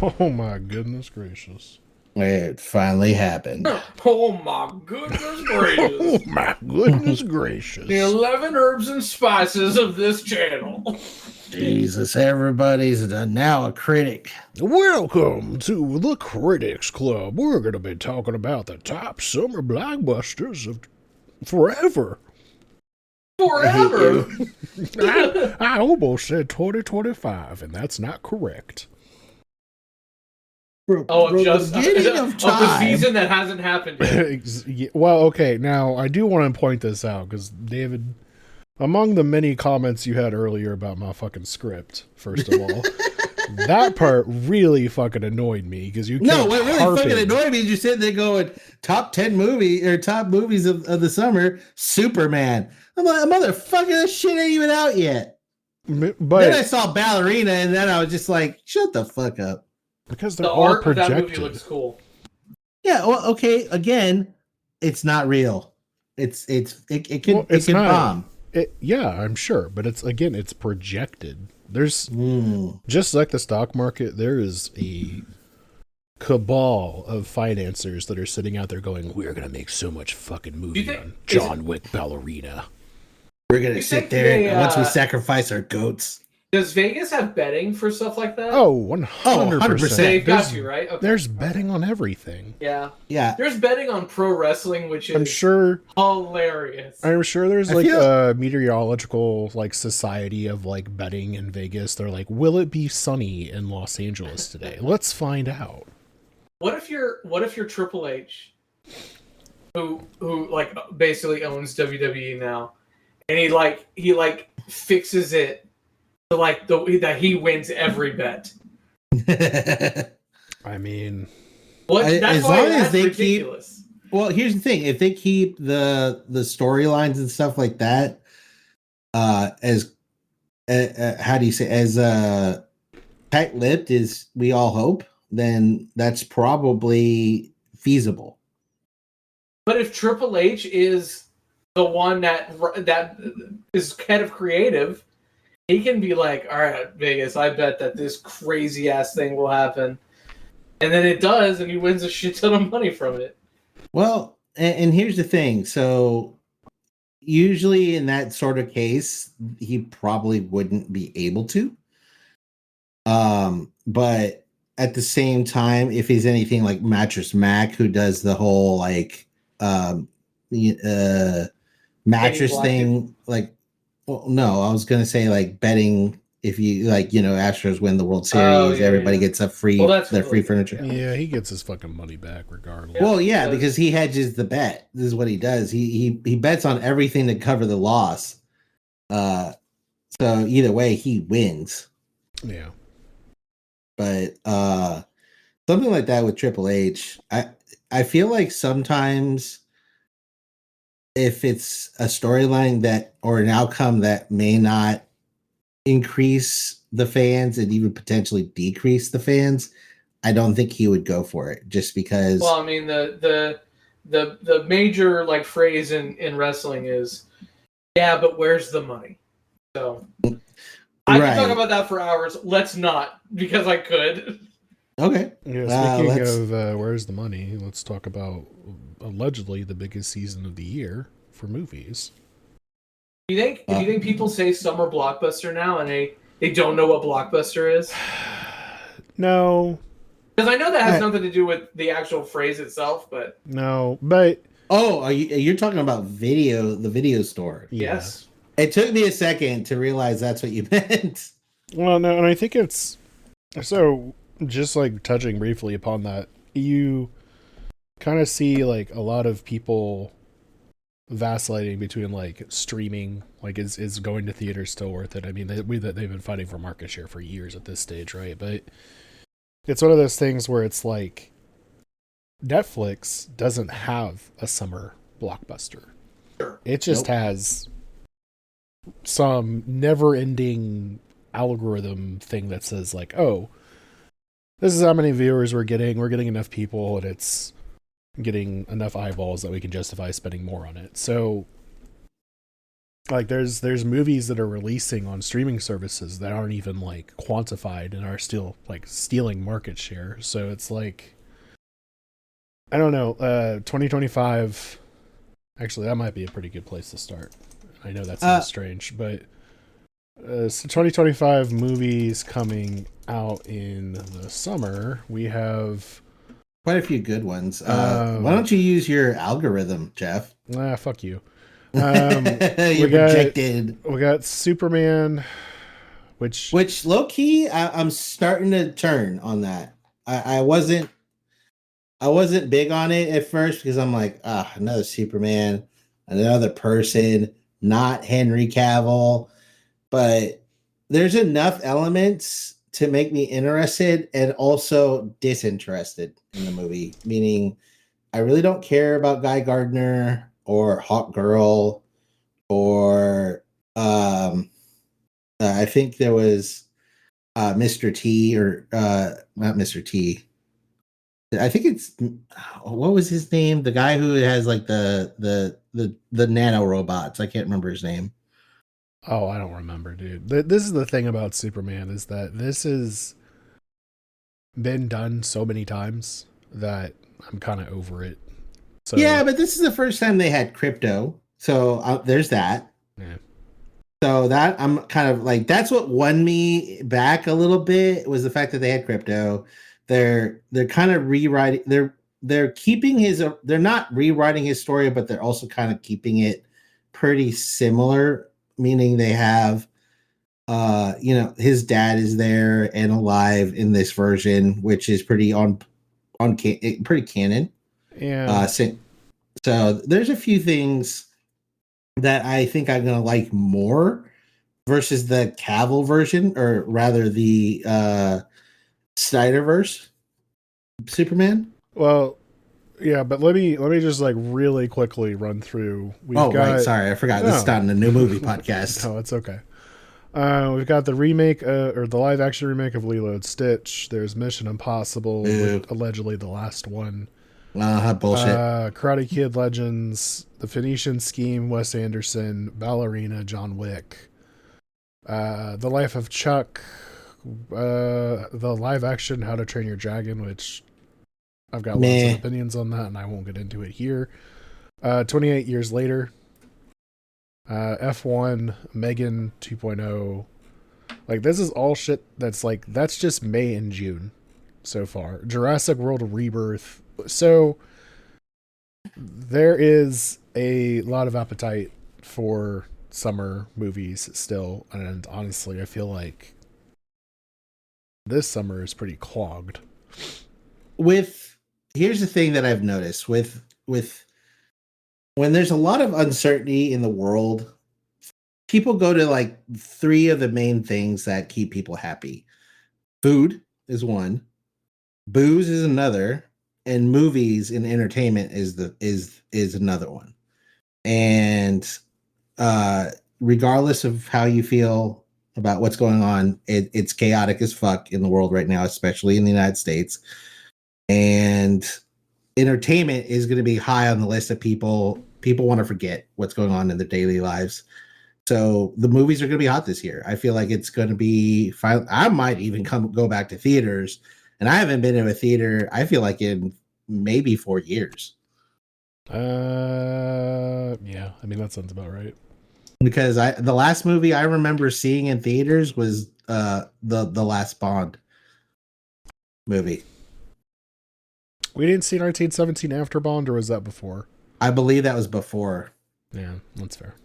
Oh my goodness gracious. It finally happened. Oh my goodness Oh gracious. my goodness The gracious. 11 herbs and spices of this channel. Jesus, everybody's now a critic. Welcome to the Critics Club. We're going to be talking about the top summer blockbusters of forever. I hate Forever. you. I almost said 2025, and that's not correct. Oh, From just the beginning of of the time. season that hasn't happened yet. Well, okay, now I do want to point this out because David, among the many comments you had earlier about my fucking script, first of all, that part really fucking annoyed me because you No, kept what really harping. fucking annoyed me is you sitting there going top 10 movie or top movies of the summer, Superman. I'm like, motherfucker, that shit ain't even out yet. Then I But saw Ballerina and then I was just like, shut the fuck up. because they're The all art of that movie projected. looks cool. Yeah, well, okay, again, it's not real. It can Well, it's it can not. bomb. Yeah, I'm sure, but it's projected. There's Mm. just like the stock market, there is a cabal of financiers that are sitting out there going, "We're gonna make so much fucking movie think- on John Wick Ballerina." We're gonna You sit think there they, and once we sacrifice our goats. Does Vegas have betting for stuff like that? Oh, 100%. They've got There's, you, right? Okay. there's betting on everything. Yeah. Yeah. There's betting on pro wrestling, which is I'm sure hilarious. there's I like feel- a meteorological like society of like betting in Vegas. They're like, will it be sunny in Los Angeles today? Let's find out. What if you're Triple H, who like basically owns WWE now, and he fixes it to like that he wins every bet. I mean, What? As That's long why as that's they ridiculous. Well, here's the thing: if they keep the storylines and stuff like that, as how do you say, as tight-lipped as we all hope, then that's probably feasible. But if Triple H is the one that is head of creative, he can be like, all right, Vegas, I bet that this crazy ass thing will happen. And then it does, and he wins a shit ton of money from it. Well, and here's the thing: so usually in that sort of case, he probably wouldn't be able to. But at the same time, if he's anything like Mattress Mac, who does the whole like mattress Black thing, like, well, no, I was gonna say like betting. If you like, Astros win the World Series, yeah, everybody yeah. gets a free Well, that's their really free good, furniture. yeah. yeah, he gets his fucking money back regardless. Well, yeah, because- because he hedges the bet. This is what he does. He bets on everything to cover the loss. So either way, he wins. Yeah. But something like that with Triple H, I feel like sometimes if it's a storyline that or an outcome that may not increase the fans and even potentially decrease the fans, I don't think he would go for it just because. Well, I mean, the major like phrase in wrestling is, yeah, but where's the money? So I Right. can talk about that for hours. Let's not, because I could. Okay. Yeah, speaking let's- of where's the money, let's talk about allegedly the biggest season of the year for movies. Do you think people say summer blockbuster now and they don't know what blockbuster is? No, Because I know that has Right. nothing to do with the actual phrase itself, but but Oh, you're talking about the video store. yeah. yes. It took me a second to realize that's what you meant. Well, no, and I think it's so just like touching briefly upon that, you kind of see like a lot of people vacillating between like streaming, like is going to theaters still worth it? I mean, they've been fighting for market share for years at this stage, right? But it's one of those things where it's like Netflix doesn't have a summer blockbuster. Sure. It just has some never-ending algorithm thing that says like, oh, this is how many viewers we're getting. We're getting enough people, and it's getting enough eyeballs that we can justify spending more on it. So Like there's movies that are releasing on streaming services that aren't even like quantified and are still like stealing market share. So it's like, I don't know, 2025, actually that might be a pretty good place to start. I know that sounds strange, but so 2025 movies coming out in the summer, we have quite a few good ones. Why don't you use your algorithm, Geoff? Fuck you. You're projected. We got Superman, which low key, I'm starting to turn on that. I wasn't big on it at first because I'm like, another Superman, another person, not Henry Cavill. But there's enough elements to make me interested and also disinterested in the movie. Meaning, I really don't care about Guy Gardner or Hawk Girl or I think there was Mr. T or not Mr. T. I think it's what was his name? The guy who has like the nano robots. I can't remember his name. Oh, I don't remember, dude. This is the thing about Superman is that this has been done so many times that I'm kind of over it. So yeah, but this is the first time they had crypto, so there's that. Yeah. So that I'm kind of like that's what won me back a little bit was the fact that they had crypto. They're kind of rewriting. They're keeping his. They're not rewriting his story, but they're also kind of keeping it pretty similar. Meaning they have, his dad is there and alive in this version, which is pretty pretty canon. Yeah. So there's a few things that I think I'm gonna like more versus the Cavill version, or rather the Snyderverse Superman. Well, yeah, but let me just like really quickly run through. Right, sorry, I forgot. This is not a new movie podcast. No, it's okay. We've got the remake or the live action remake of Lilo and Stitch. There's Mission Impossible, allegedly the last one. Bullshit. Karate Kid Legends, The Phoenician Scheme, Wes Anderson, Ballerina, John Wick, The Life of Chuck, the live action How to Train Your Dragon, which I've got lots of opinions on that, and I won't get into it here. 28 Years Later, F1, Megan 2.0. Like, this is all shit that's just May and June so far. Jurassic World Rebirth. So there is a lot of appetite for summer movies still, and honestly, I feel like this summer is pretty clogged. Here's the thing that I've noticed with when there's a lot of uncertainty in the world, people go to like three of the main things that keep people happy. Food is one, booze is another, and movies and entertainment is another one. And regardless of how you feel about what's going on, it's chaotic as fuck in the world right now, especially in the United States. And entertainment is going to be high on the list of people want to forget what's going on in their daily lives. So the movies are going to be hot this year. I feel like it's going to be fine. I might even go back to theaters, and I haven't been to a theater, I feel like, in maybe 4 years. Yeah, I mean, that sounds about right. Because the last movie I remember seeing in theaters was the last Bond movie. We didn't see 1917 after Bond, or was that before? I believe that was before. Yeah, that's fair.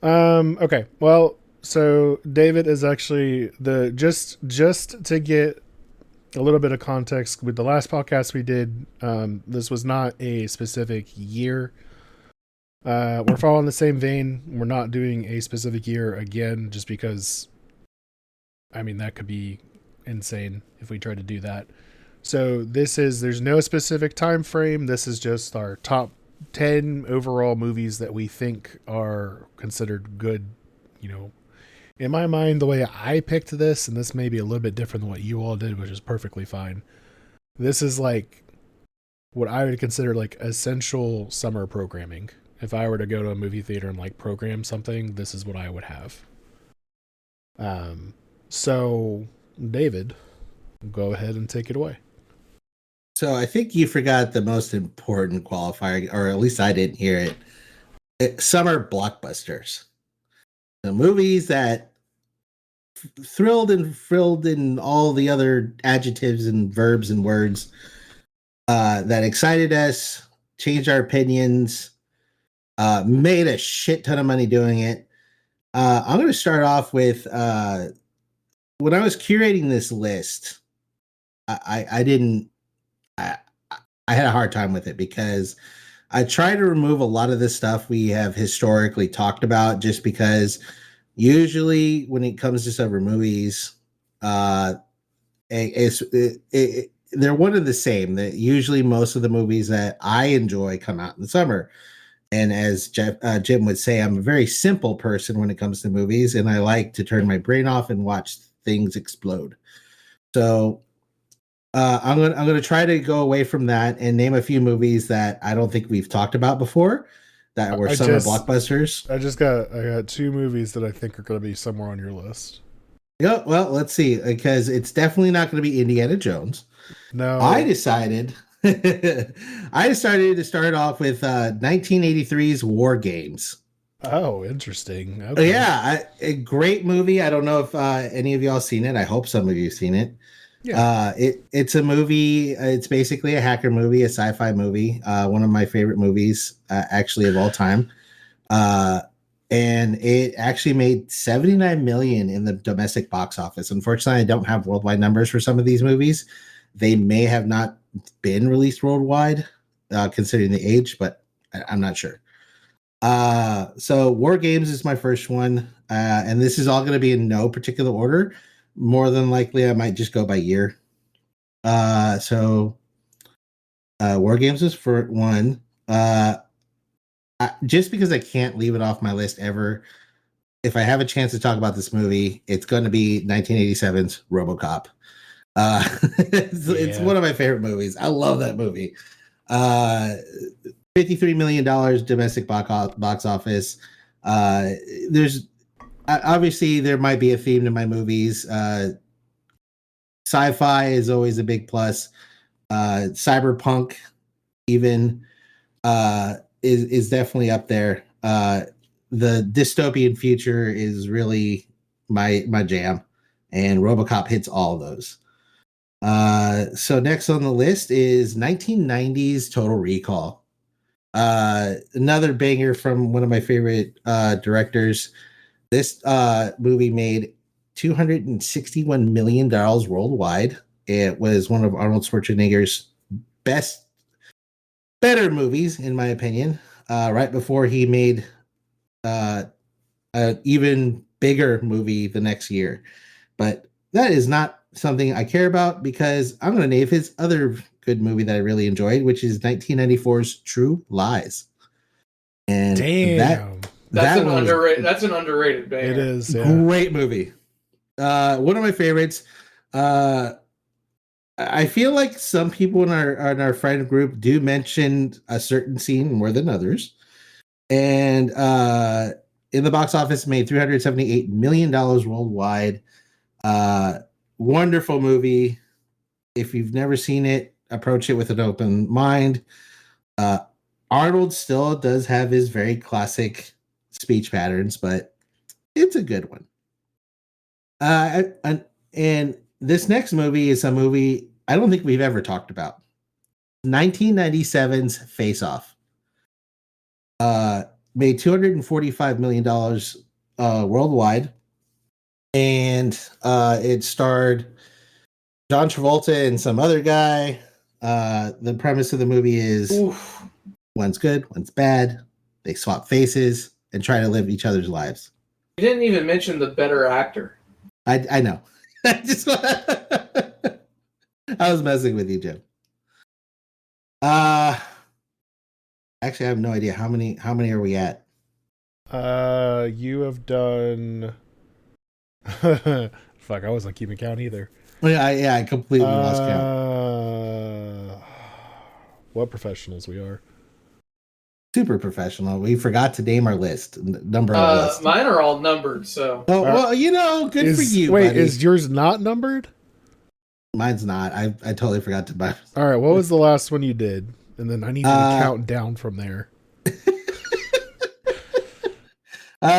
Okay. Well, so David is actually just to get a little bit of context with the last podcast we did. This was not a specific year. We're following the same vein. We're not doing a specific year again, just because, I mean, that could be insane if we try to do that. So there's no specific time frame. This is just our top 10 overall movies that we think are considered good. You know, in my mind, the way I picked this, and this may be a little bit different than what you all did, which is perfectly fine. This is like what I would consider like essential summer programming. if I were to go to a movie theater and like program something, this is what I would have. So David, go ahead and take it away. So I think you forgot the most important qualifier, or at least I didn't hear it. Summer blockbusters. The movies that thrilled and frilled and all the other adjectives and verbs and words that excited us, changed our opinions, made a shit ton of money doing it. I'm going to start off with when I was curating this list, I didn't. I had a hard time with it because I try to remove a lot of the stuff we have historically talked about, just because usually when it comes to summer movies, they're one and the same. That usually most of the movies that I enjoy come out in the summer. And as Jim would say, I'm a very simple person when it comes to movies, and I like to turn my brain off and watch things explode. So I'm gonna try to go away from that and name a few movies that I don't think we've talked about before that were summer blockbusters. I got two movies that I think are going to be somewhere on your list. Yeah, well, let's see, because it's definitely not going to be Indiana Jones. No, I decided to start off with 1983's War Games. Oh, interesting. Okay. Yeah, a great movie. I don't know if any of y'all seen it. I hope some of you seen it. Yeah. It's a movie. It's basically a hacker movie, a sci-fi movie. One of my favorite movies, actually, of all time. And it actually made 79 million in the domestic box office. Unfortunately, I don't have worldwide numbers for some of these movies. They may have not been released worldwide, considering the age, but I'm not sure. So War Games is my first one, and this is all going to be in no particular order. More than likely, I might just go by year. So War Games is for one. Just because I can't leave it off my list ever, if I have a chance to talk about this movie, it's going to be 1987's RoboCop. It's one of my favorite movies. I love that movie. $53 million domestic box office. There's obviously there might be a theme to my movies. Sci-fi is always a big plus. Cyberpunk even is definitely up there. The dystopian future is really my jam, and RoboCop hits all of those. So next on the list is 1990's Total Recall. Another banger from one of my favorite directors. This movie made $261 million worldwide. It was one of Arnold Schwarzenegger's better movies, in my opinion. Right before he made an even bigger movie the next year. But that is not something I care about, because I'm going to name his other good movie that I really enjoyed, which is 1994's True Lies. And damn, that's an underrated banger. It is, yeah. Great movie. One of my favorites. I feel like some people in our friend group do mention a certain scene more than others. And in the box office, made $378 million worldwide. Wonderful movie. If you've never seen it, approach it with an open mind. Arnold still does have his very classic speech patterns, but it's a good one. And this next movie is a movie I don't think we've ever talked about. 1997's Face Off. Made $245 million worldwide. And it starred John Travolta and some other guy. The premise of the movie is one's good, one's bad. They swap faces and try to live each other's lives. You didn't even mention the better actor. I know. I was messing with you, Jim. Actually, I have no idea how many are we at. You have done. Fuck, I wasn't keeping count either. I completely lost count. What professionals we are. Super professional. We forgot to name our number our list. Mine are all numbered, so. Oh well, good for you. Wait, buddy. is yours not numbered? Mine's not. I totally forgot to buy. All right, what was the last one you did? And then I need to count down from there.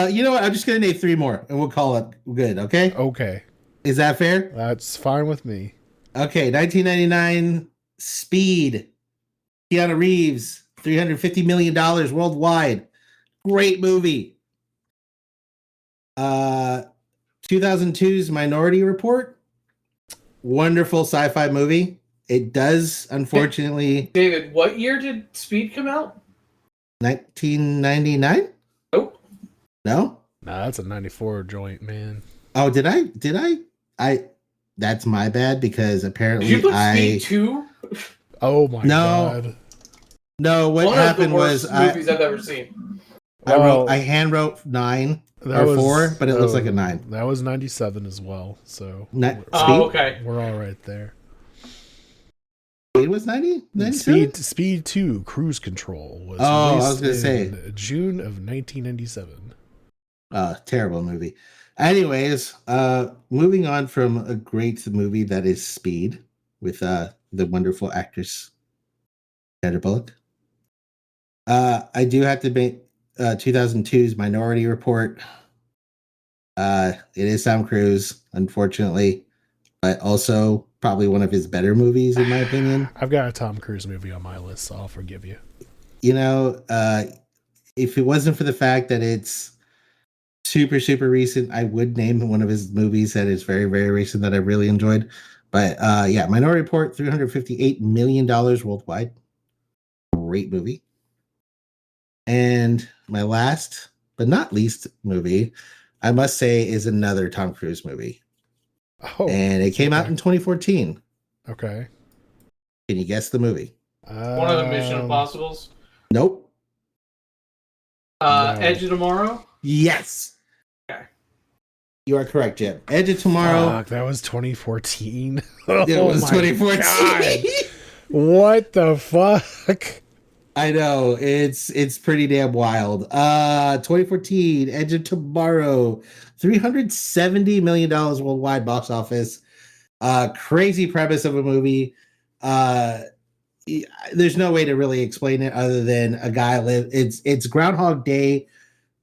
You know what? I'm just gonna name 3 more, and we'll call it good. Okay. Okay, Is that fair? that's fine with me. Okay. 1999 Speed. Keanu Reeves. $350 million worldwide. Great movie. 2002's Minority Report. Wonderful sci-fi movie. It does, unfortunately. David, what year did Speed come out? 1999? Nope. No? Nah, that's a 94 joint, man. Oh, did I? That's my bad because apparently Did you put Speed 2? Oh my god. No, what One happened of the worst was movies I've ever seen. I hand wrote 9 or 4, but it looks like a 9. That was 97 as well, so Speed? Okay. we're all right there. Speed was 90? 97? Speed 2 Cruise Control was I released was gonna say June of 1997. Terrible movie. Anyways, moving on from a great movie that is Speed with the wonderful actress Sandra Bullock. I do have to make 2002's Minority Report. It is Tom Cruise, unfortunately, but also probably one of his better movies in my opinion. I've got a Tom Cruise movie on my list, so I'll forgive you. If it wasn't for the fact that it's super, super recent, I would name one of his movies that is very, very recent that I really enjoyed. But Minority Report, $358 million worldwide. Great movie. And my last, but not least movie, I must say, is another Tom Cruise movie. Oh, and it came out in 2014. Okay. Can you guess the movie? One of the Mission Impossibles. Nope. No. Edge of Tomorrow. Yes. Okay. You are correct, Jim. Edge of Tomorrow. Fuck, that was 2014. It was 2014. What the fuck? I know, it's pretty damn wild. 2014, Edge of Tomorrow, $370 million worldwide box office. Crazy premise of a movie. There's no way to really explain it other than a guy it's Groundhog Day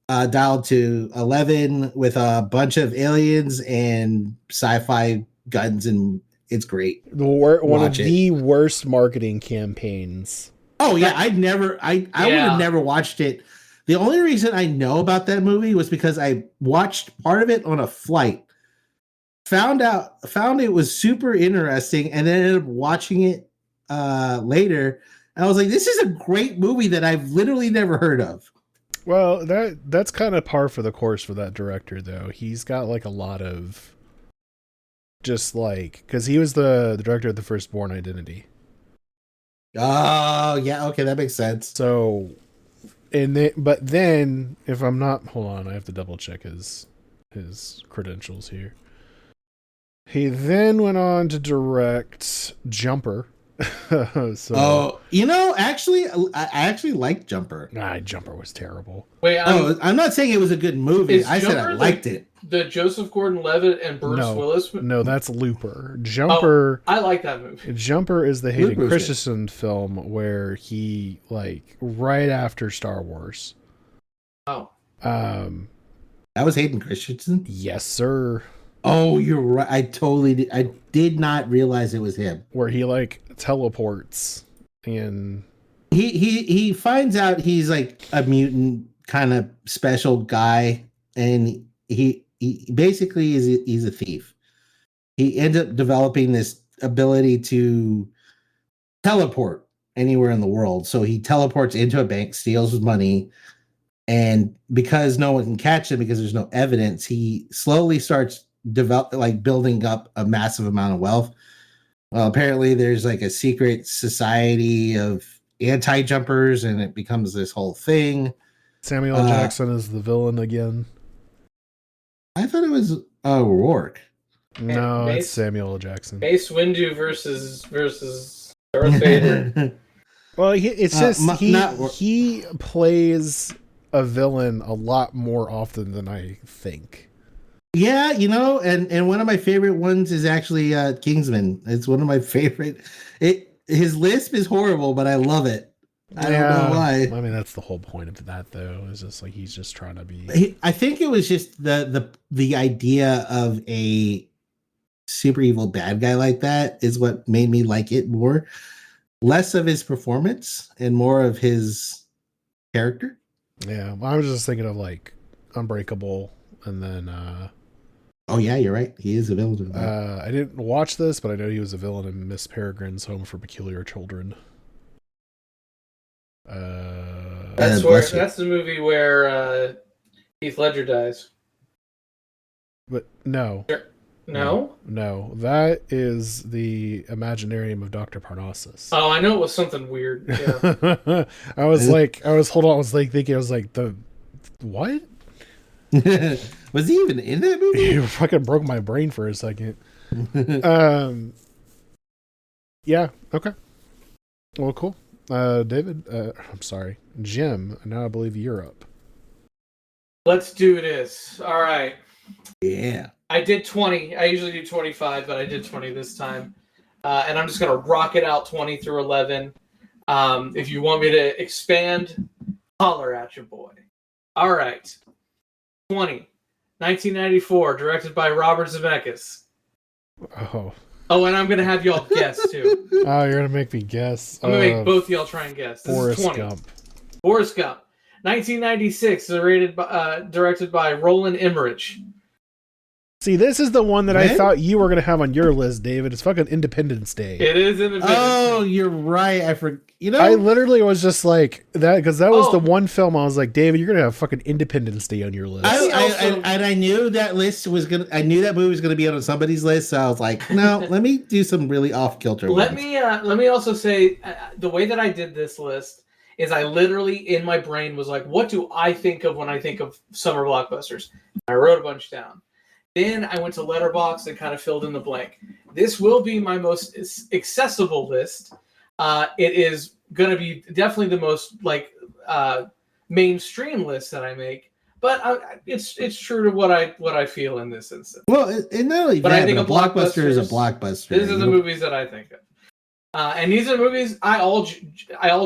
dialed to 11 with a bunch of aliens and sci-fi guns, and it's great. One of the worst marketing campaigns. Oh yeah, I would have never watched it. The only reason I know about that movie was because I watched part of it on a flight. Found it was super interesting, and then ended up watching it later. And I was like, this is a great movie that I've literally never heard of. Well, that's kind of par for the course for that director, though. He's got like a lot of just like, because he was the director of the first Bourne Identity. Oh yeah, okay, that makes sense. So, but then if I'm not, hold on, I have to double check his credentials here. He then went on to direct Jumper. Actually, I actually liked Jumper. Nah, Jumper was terrible. Wait, I'm not saying it was a good movie. I said I liked it. The Joseph Gordon-Levitt and Bruce Willis. No, that's Looper. Jumper. I like that movie. Jumper is the Hayden Looper's Christensen film where he right after Star Wars. Oh. That was Hayden Christensen? Yes, sir. Oh, you're right. I did not realize it was him. Where he teleports and he finds out he's like a mutant kind of special guy, and he basically he's a thief. He ends up developing this ability to teleport anywhere in the world. So he teleports into a bank, steals his money, and because no one can catch him because there's no evidence, he slowly starts building up a massive amount of wealth. Well, apparently there's like a secret society of anti-jumpers, and it becomes this whole thing. Samuel Jackson is the villain again. I thought it was Rourke. No, it's Samuel Jackson. Mace Windu versus Darth Vader. Well, it's just not- he plays a villain a lot more often than I think. Yeah, and one of my favorite ones is actually Kingsman. It's one of my favorite. His lisp is horrible, but I love it. I don't know why. I mean, that's the whole point of that, though. It's just like he's just trying to be. I think it was just the idea of a super evil bad guy like that is what made me like it more. Less of his performance and more of his character. Yeah, I was just thinking of like Unbreakable, and then. Oh yeah, you're right. He is a villain. I didn't watch this, but I know he was a villain in Miss Peregrine's Home for Peculiar Children. That's the movie where Heath Ledger dies. But no. No? No. That is the Imaginarium of Dr. Parnassus. Oh, I know it was something weird. Yeah. I was thinking, the what? Was he even in that movie? You fucking broke my brain for a second. Yeah, okay. Well, cool. David, I'm sorry. Jim, now I believe you're up. Let's do this. All right. Yeah. I did 20. I usually do 25, but I did 20 this time. And I'm just going to rock it out 20 through 11. If you want me to expand, holler at your boy. All right. 20. 1994, directed by Robert Zemeckis. Oh. Oh, and I'm going to have y'all guess, too. Oh, you're going to make me guess. I'm going to make both y'all try and guess. This Forrest is 20. Gump. Forrest Gump. 1996, directed by Roland Emmerich. See, this is the one that I thought you were going to have on your list, David. It's fucking Independence Day. It is Independence Day. Oh, you're right. I literally was just like that because that was the one film I was like, David, you're gonna have fucking Independence Day on your list. I knew that list was gonna. I knew that movie was gonna be on somebody's list, so I was like, no, let me do some really off kilter. Let me also say the way that I did this list is I literally in my brain was like, what do I think of when I think of summer blockbusters? I wrote a bunch down. Then I went to Letterboxd and kind of filled in the blank. This will be my most accessible list. It is going to be definitely the most mainstream list that I make, but it's true to what I feel in this instance. Well, and not only that, I think a blockbuster is a blockbuster. These are the movies that I think of, and these are the movies I all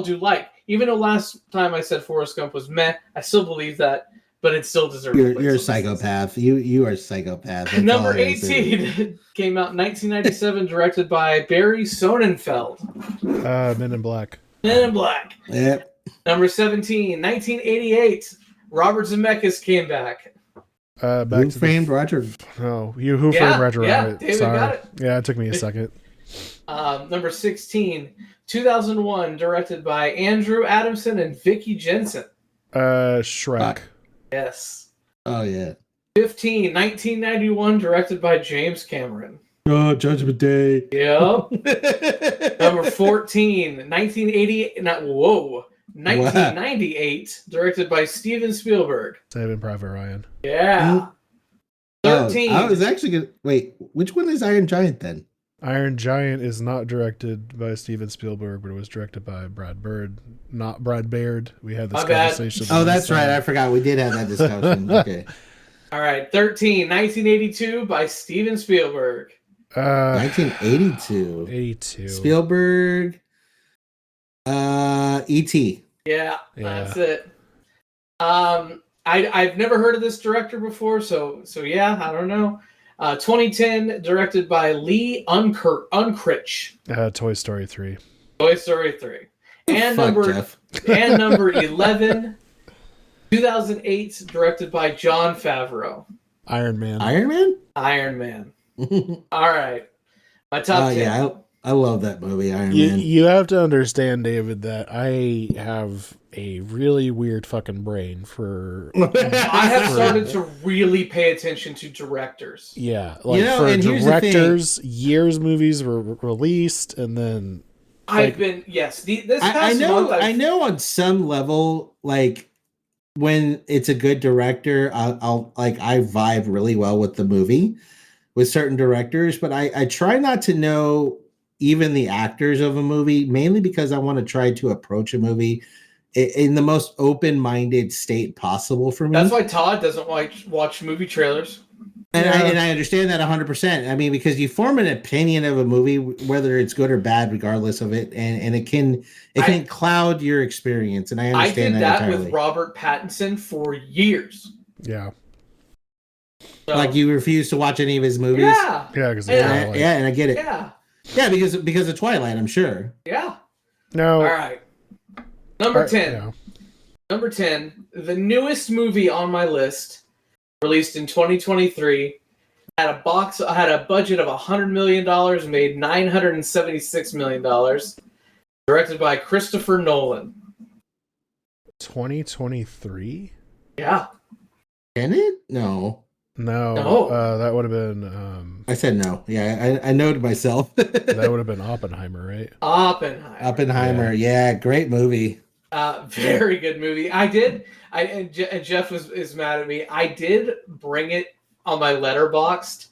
do like. Even though last time I said Forrest Gump was meh, I still believe that. But it still deserves. You're a psychopath. You are a psychopath. Number 18 came out in 1997, directed by Barry Sonnenfeld. Men in Black. Men in Black. Yep. Number 17, 1988, Robert Zemeckis came back. Who Framed Roger? No, Who Framed Roger Rabbit. David Sorry. got it. Yeah, it took me a second. Number 16, 2001, directed by Andrew Adamson and Vicky Jensen. Shrek. Yes. Oh, yeah. 15, 1991, directed by James Cameron. Oh, Judgment Day. Yep. Number 14, 1998, directed by Steven Spielberg. Saving Private Ryan. Yeah. 13. I was actually going to... Wait, which one is Iron Giant, then? Iron Giant is not directed by Steven Spielberg, but it was directed by Brad Bird, not Brad Baird. We had this conversation. Oh, that's right. I forgot. We did have that discussion. Okay. All right. 13, 1982 by Steven Spielberg. 1982. 82. Spielberg. E.T. Yeah, that's it. I've never heard of this director before, so yeah, I don't know. 2010, directed by Lee Unkrich. Toy Story 3. Toy Story 3. And number 11, 2008, directed by Jon Favreau. Iron Man. Iron Man. All right. My top 10. Yeah, I love that movie, Iron Man. You have to understand, David, that I have a really weird fucking brain for... I have started to really pay attention to directors. Yeah, for directors, years movies were released, and then... I've been... Yes, this past month... I know on some level, when it's a good director, I vibe really well with the movie with certain directors, but I try not to know even the actors of a movie, mainly because I want to try to approach a movie in the most open-minded state possible for me. That's why Todd doesn't watch movie trailers. And I understand that 100%. I mean, because you form an opinion of a movie, whether it's good or bad, regardless of it, and it can cloud your experience. And I understand that entirely. With Robert Pattinson for years. Yeah. So, like you refuse to watch any of his movies. Yeah. Yeah, because and I get it. Yeah. Yeah, because of Twilight, I'm sure. Yeah. No. All right. Number 10. Yeah. Number 10, the newest movie on my list, released in 2023, had a budget of $100 million, made $976 million, directed by Christopher Nolan. 2023? Yeah. Can it? No. That would have been. I said no. Yeah, I noted myself. That would have been Oppenheimer, right? Oppenheimer. Yeah, great movie. Very good movie. And Geoff is mad at me. I did bring it on my Letterboxd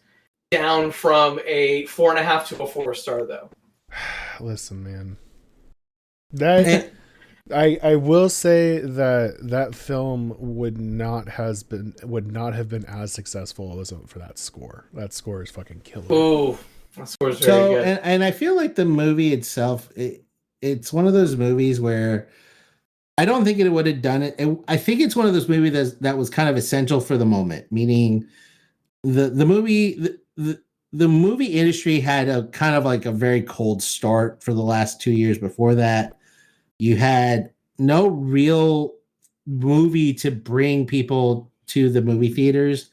down from a 4.5 to a 4-star though. Listen, man. I will say that film would not have been as successful if it wasn't for that score. That score is fucking killer. Ooh, that score is very good. And I feel like the movie itself, it's one of those movies where I don't think it would have done it. I think it's one of those movies that was kind of essential for the moment, meaning the movie industry had a kind of like a very cold start for the last 2 years before that. You had no real movie to bring people to the movie theaters.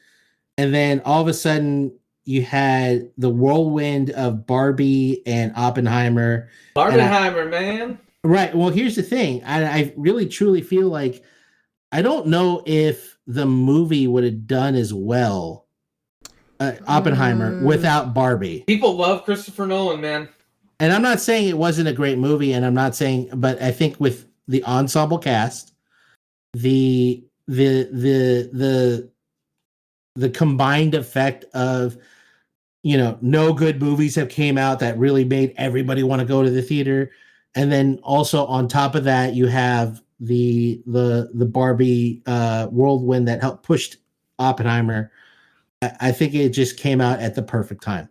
And then all of a sudden you had the whirlwind of Barbie and Oppenheimer. Man. Right. Well, here's the thing. I really truly feel like I don't know if the movie would have done as well, Oppenheimer, without Barbie. People love Christopher Nolan, man. And I'm not saying it wasn't a great movie, and I'm not saying, but I think with the ensemble cast, the combined effect of, no good movies have came out that really made everybody want to go to the theater. And then also on top of that, you have the Barbie whirlwind that helped push Oppenheimer. I think it just came out at the perfect time.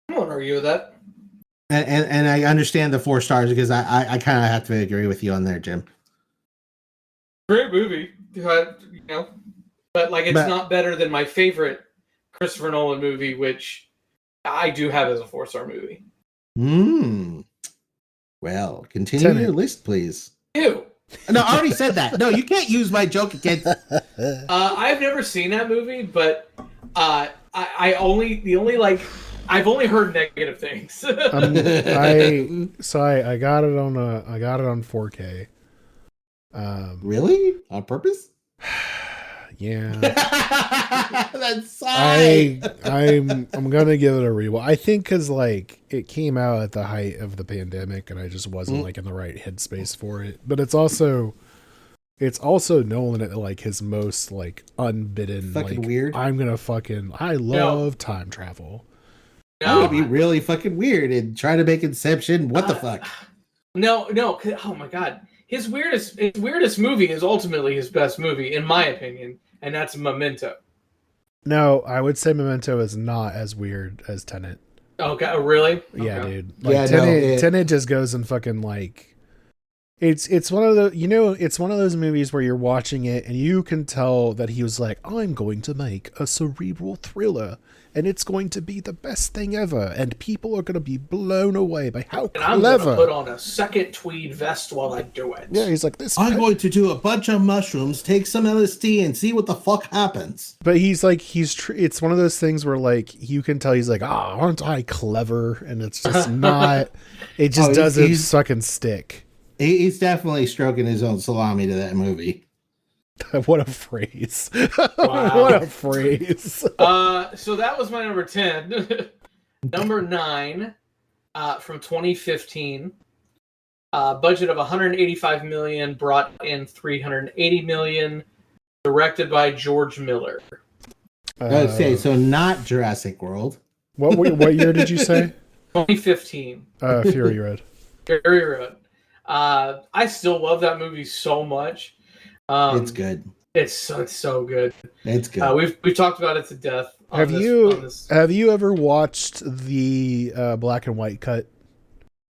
I won't argue with that. And I understand the 4 stars because I kind of have to agree with you on there, Jim. Great movie, but it's not better than my favorite Christopher Nolan movie, which I do have as a 4-star movie. Well, continue your list, please. Ew. No, I already said that. No, you can't use my joke against. I've never seen that movie, but I've only heard negative things. I got it on 4K. Really? On purpose? Yeah. That's I'm gonna give it a rewatch. I think because it came out at the height of the pandemic, and I just wasn't in the right headspace for it. But it's also Nolan at his most unbidden. Fucking weird. I love time travel. That would be really fucking weird and try to make Inception. What the fuck? No. Oh my god. His weirdest movie is ultimately his best movie, in my opinion, and that's Memento. No, I would say Memento is not as weird as Tenet. Okay, really? Yeah, okay. Dude. Tenet just goes and fucking It's one of those movies where you're watching it and you can tell that he was like, I'm going to make a cerebral thriller and it's going to be the best thing ever and people are going to be blown away by how clever. I'm going to put on a second tweed vest while I do it. Yeah, he's like this. I'm going to do a bunch of mushrooms, take some LSD and see what the fuck happens. But he's it's one of those things where you can tell he's like, aren't I clever? And it's just not, it just doesn't fucking stick. He's definitely stroking his own salami to that movie. What a phrase. Wow. What a phrase. So that was my number 10. Number 9 from 2015. Budget of $185 million, brought in $380 million. Directed by George Miller. Okay, so not Jurassic World. What year did you say? 2015. Fury Road. Fury Road. I still love that movie so much. It's good. It's so good. It's good. We've talked about it to death. Have you ever watched the black and white cut?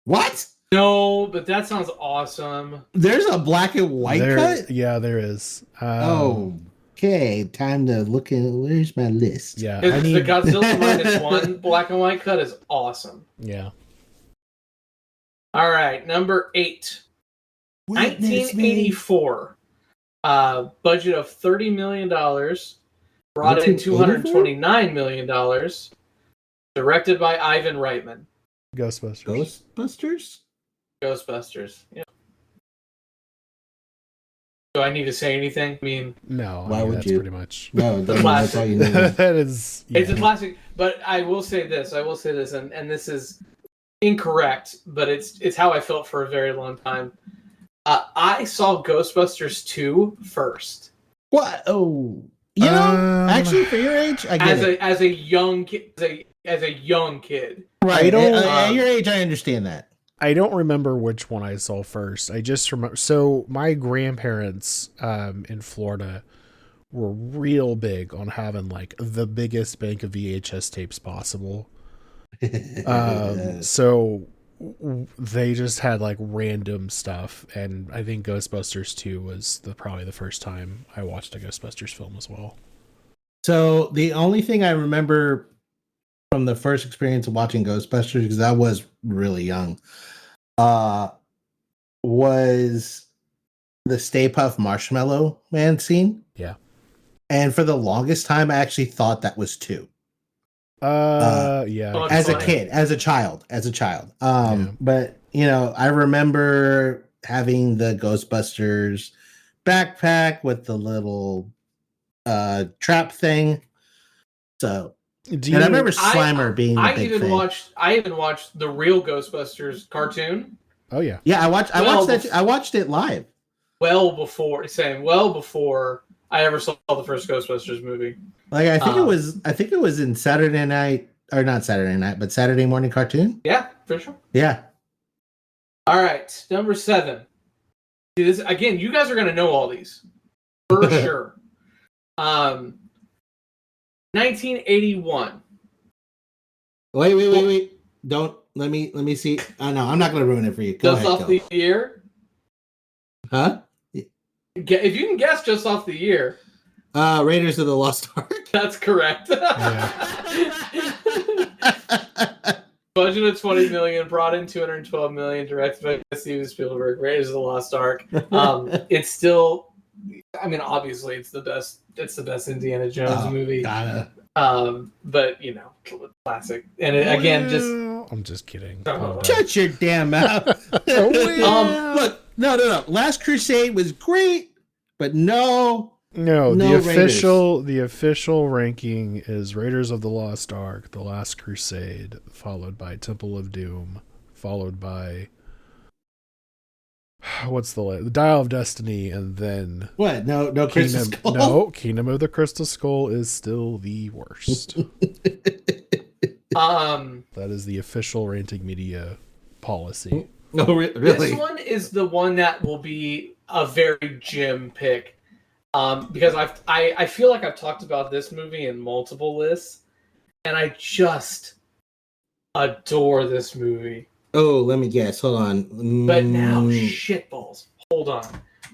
What? No, but that sounds awesome. There's a black and white cut? Yeah, there is. Okay, time to look at where's my list. Yeah, The Godzilla -1 black and white cut is awesome. Yeah. All right, number 8. 1984. Budget of $30 million. Brought in $229 million. Directed by Ivan Reitman. Ghostbusters. Ghostbusters. Yeah. Do I need to say anything? I mean, no. Why would that's you? Pretty much. No, that's all you need. That is. Yeah. It's a classic. But I will say this, and this is incorrect, but it's how I felt for a very long time. I saw Ghostbusters 2 first. What? Oh, actually, for your age, I get it. As a young kid, as a young kid. Right. At your age, I understand that. I don't remember which one I saw first. I just remember. So my grandparents in Florida were real big on having like the biggest bank of VHS tapes possible. So they just had like random stuff, and I think Ghostbusters 2 was probably the first time I watched a Ghostbusters film as well. So the only thing I remember from the first experience of watching Ghostbusters, because I was really young, was the Stay Puft Marshmallow Man scene. Yeah. And for the longest time, I actually thought that was 2. Yeah. As a kid, as a child. Yeah. But I remember having the Ghostbusters backpack with the little trap thing. So, I remember Slimer being the big thing. I even watched the real Ghostbusters cartoon. Oh yeah. Yeah, I watched that. I watched it live. Well before I ever saw the first Ghostbusters movie. Like I think it was in Saturday night, or not Saturday night, but Saturday morning cartoon. Yeah, for sure. Yeah. All right, number 7. See this again. You guys are gonna know all these for sure. 1981. Wait. Don't let me see. Oh no, I'm not gonna ruin it for you. Just off the year. Huh? If you can guess just off the year. Raiders of the Lost Ark. That's correct. Yeah. Budget of $20 million, brought in $212 million, directed by Steven Spielberg. Raiders of the Lost Ark. It's still, I mean, obviously, it's the best. It's the best Indiana Jones movie. Gotta. But classic. And again, just I'm just kidding. Shut your damn mouth. Look, no. Last Crusade was great, but no. The official ranking is Raiders of the Lost Ark, The Last Crusade, followed by Temple of Doom, followed by the Dial of Destiny, and then what? No Crystal Skull. No, Kingdom of the Crystal Skull is still the worst. That is the official Ranting Media policy. No, really. This one is the one that will be a very Jim pick. Because I feel like I've talked about this movie in multiple lists, and I just adore this movie. Oh, let me guess. Hold on. But now, shitballs. Hold on.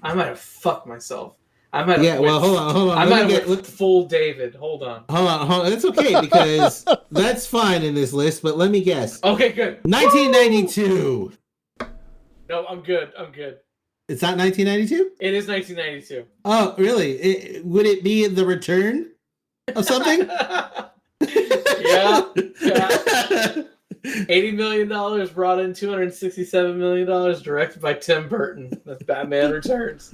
I might have fucked myself. Hold on. I might have went full David. Hold on. Hold on. It's okay, because that's fine in this list, but let me guess. Okay, good. 1992. Woo! No, I'm good. It's not 1992? It is 1992. Oh, really? Would it be The Return of something? Yeah. $80 million, brought in $267 million, directed by Tim Burton. That's Batman Returns.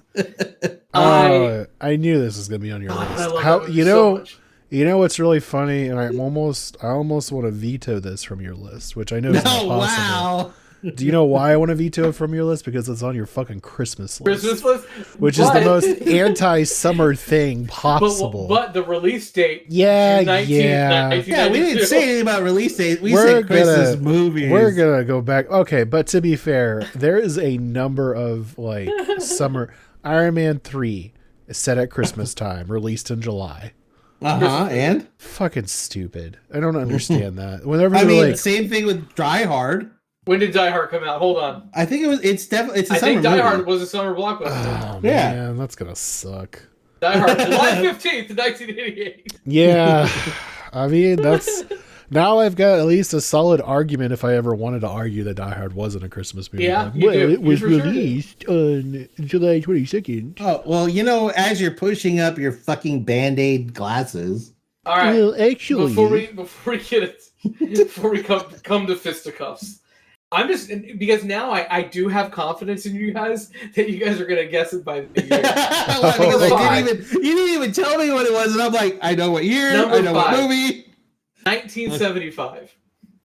I knew this was going to be on your list. You know what's really funny, and I almost want to veto this from your list, which I know is not possible. Wow. Do you know why I want to veto it from your list? Because it's on your fucking Christmas list. Christmas list, which is the most anti-summer thing possible. But the release date. Yeah, Yeah, we didn't say anything about release date. We said Christmas movies. We're gonna go back. Okay, but to be fair, there is a number of like summer. Iron Man 3 is set at Christmas time, released in July. And fucking stupid. I don't understand that. Whenever same thing with Die Hard. When did Die Hard come out? Hold on. I think it's definitely a summer movie. I think Die Hard was a summer blockbuster. Oh man, that's gonna suck. Die Hard, July 15th, 1988. Yeah, I mean that's. Now I've got at least a solid argument if I ever wanted to argue that Die Hard wasn't a Christmas movie. Yeah, it was released on July 22nd. Oh, well, as you're pushing up your fucking Band-Aid glasses. All right. Well, actually... Before we get it, before we come to fisticuffs, I'm just... Because now I do have confidence in you guys that you guys are going to guess it by the year. Because you didn't even tell me what it was, and I'm like, I know what year, I know what movie. 1975.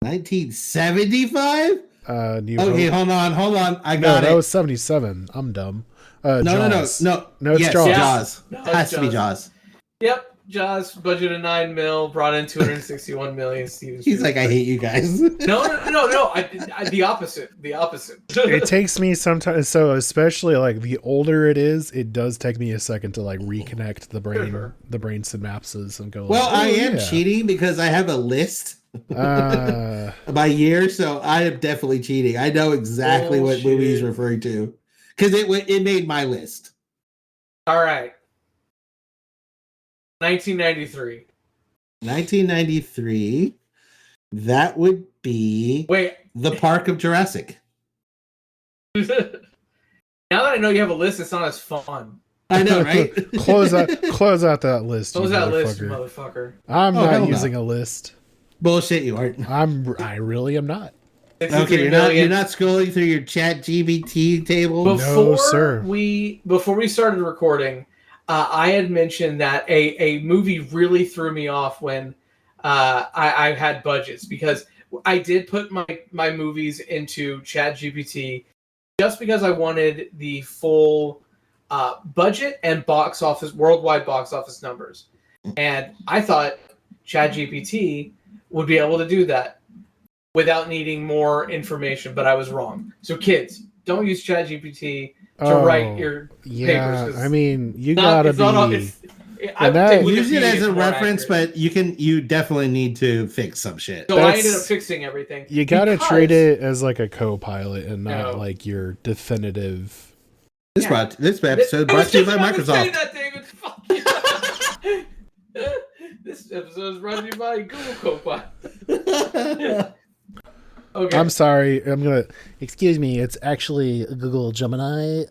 1975? Okay, hold on. I got it. That was 77. I'm dumb. No, Jaws. No, it's Jaws. Jaws. No, has to be Jaws. Yep. Jaws, budget of $9 million, brought in $261 million. He's like, I hate you guys. No. The opposite. It takes me sometimes, so especially like the older it is, it does take me a second to like reconnect the brain synapses and go. Well, like, I am cheating because I have a list by year, so I am definitely cheating. I know exactly what movie he's referring to because it made my list. All right. 1993. 1993. That would be The Park of Jurassic. Now that I know you have a list, it's not as fun. I know, right? Close out that list. Close that list, you motherfucker. I'm not using a list. Bullshit, you aren't. I really am not. Okay, you're not scrolling through your Chat GBT table. No, sir. Before we started recording, I had mentioned that a movie really threw me off when I had budgets, because I did put my movies into ChatGPT just because I wanted the full budget and worldwide box office numbers. And I thought ChatGPT would be able to do that without needing more information, but I was wrong. So kids, don't use ChatGPT to write your papers. I mean, you gotta be. Use it as a reference, but you definitely need to fix some shit. So I ended up fixing everything. You gotta treat it as like a co-pilot and not like your definitive. This episode brought to you by Microsoft. That, David. Fuck you. This episode is brought to you by Google Copilot. Okay. I'm sorry. Excuse me. It's actually Google Gemini.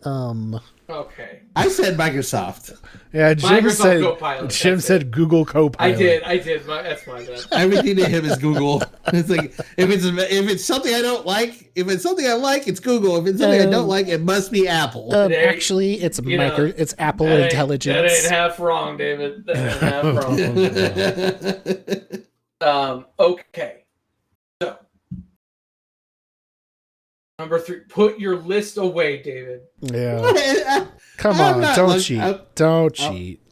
Okay. I said Microsoft. Yeah, Copilot. Jim said Google Copilot. I did. That's my bad. Everything to him is Google. It's like if it's something I don't like, if it's something I like, it's Google. If it's something I don't like, it must be Apple. Actually, it's it's Apple Intelligence. That ain't half wrong, David. That ain't half wrong. Okay. So, number 3. Put your list away, David. Yeah. Come on, don't cheat. Don't cheat.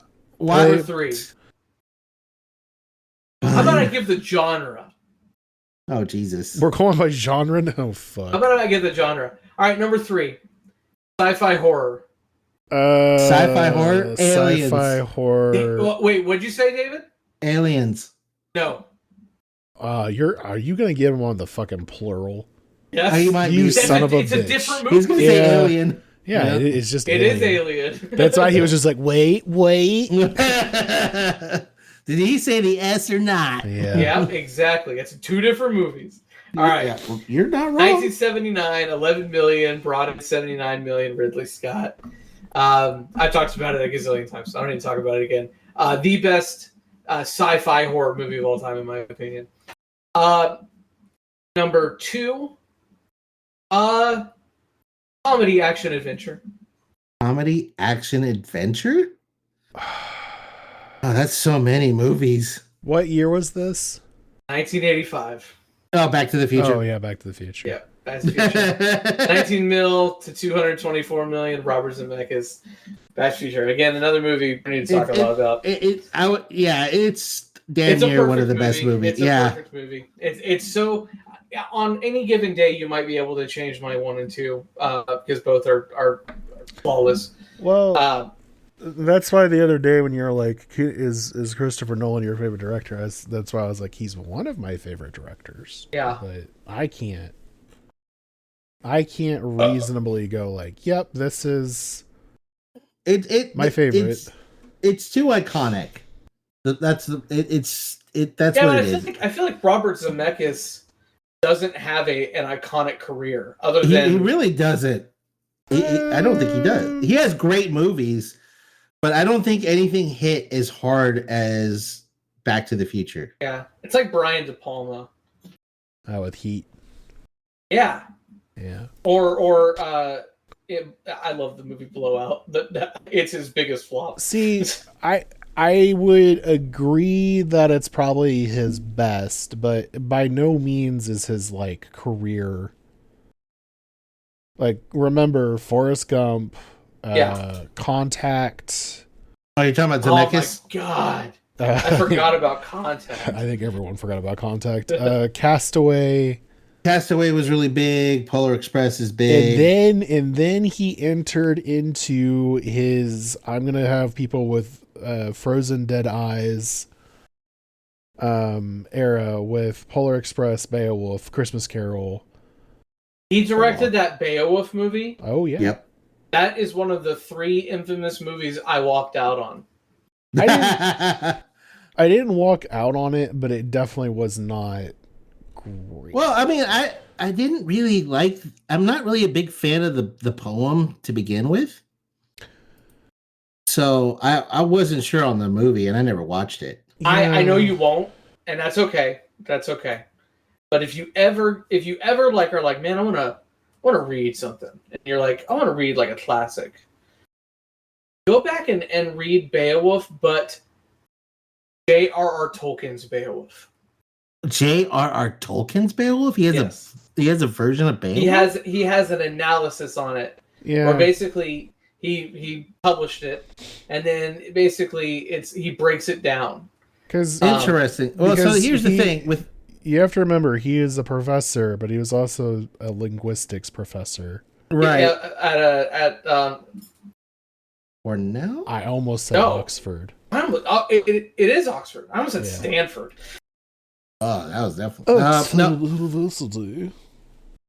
Number 3. How about I give the genre? Oh, Jesus. We're going by genre? No, fuck. How about I give the genre? All right, number 3. Sci-fi horror. Sci-fi horror? Aliens. Sci-fi horror. Wait, what'd you say, David? Aliens. No. Are you going to give him on the fucking plural? Yes. You son of a bitch. It's a different movie. He's going to say Alien. Yeah, it's just It is Alien. That's why he was just like, wait. Did he say the S or not? Yeah, exactly. It's 2 different movies. All right. Yeah, well, you're not wrong. 1979, 11 million, brought in 79 million, Ridley Scott. I've talked about it a gazillion times, so I don't need to talk about it again. The best sci-fi horror movie of all time, in my opinion. Number 2, comedy, action, adventure. Comedy, action, adventure? Oh, that's so many movies. What year was this? 1985. Oh, Back to the Future. Oh, yeah, Back to the Future. Yeah. Best Future. 19 mil to 224 million. Robert Zemeckis. Best Future. Again, another movie we need to talk a lot about. It's damn It's a near one of the perfect best movies. It's a perfect movie. It's so. On any given day, you might be able to change my 1 and 2 because both are flawless. Well, that's why the other day when you're like, is Christopher Nolan your favorite director? That's why I was like, he's one of my favorite directors. Yeah. But I can't reasonably go like, yep, this is my favorite. It's too iconic. That's what it is. I feel like Robert Zemeckis doesn't have an iconic career other than he really doesn't. I don't think he does. He has great movies, but I don't think anything hit as hard as Back to the Future. Yeah, it's like Brian De Palma. With Heat. Yeah. Yeah. Or I love the movie Blowout. It's his biggest flop. See, I would agree that it's probably his best, but by no means is his like career. Like, remember Forrest Gump, Contact. Oh, you're talking about Zemeckis? Oh my god. I forgot about Contact. I think everyone forgot about Contact. Castaway. Castaway was really big. Polar Express is big. And then he entered into his I'm gonna have people with frozen dead eyes era with Polar Express, Beowulf, Christmas Carol. He directed that Beowulf movie. Oh yeah. Yep. That is one of the 3 infamous movies I walked out on. I didn't walk out on it, but it definitely was not great. Well, I mean, I didn't really like. I'm not really a big fan of the poem to begin with, so I wasn't sure on the movie, and I never watched it. Yeah. I know you won't, and that's okay. That's okay. But if you ever like are like, man, I wanna read something, and you're like, I want to read like a classic. Go back and read Beowulf, but J.R.R. Tolkien's Beowulf. J.R.R. Tolkien's Beowulf? He has a version of Beowulf? He has an analysis on it. Yeah. Where basically he published it, and then basically he breaks it down. Interesting. Well, so here's the thing with you have to remember he is a professor, but he was also a linguistics professor. Right. At Cornell? I almost said Oxford. It is Oxford. I almost said Stanford. Oh, that was definitely University.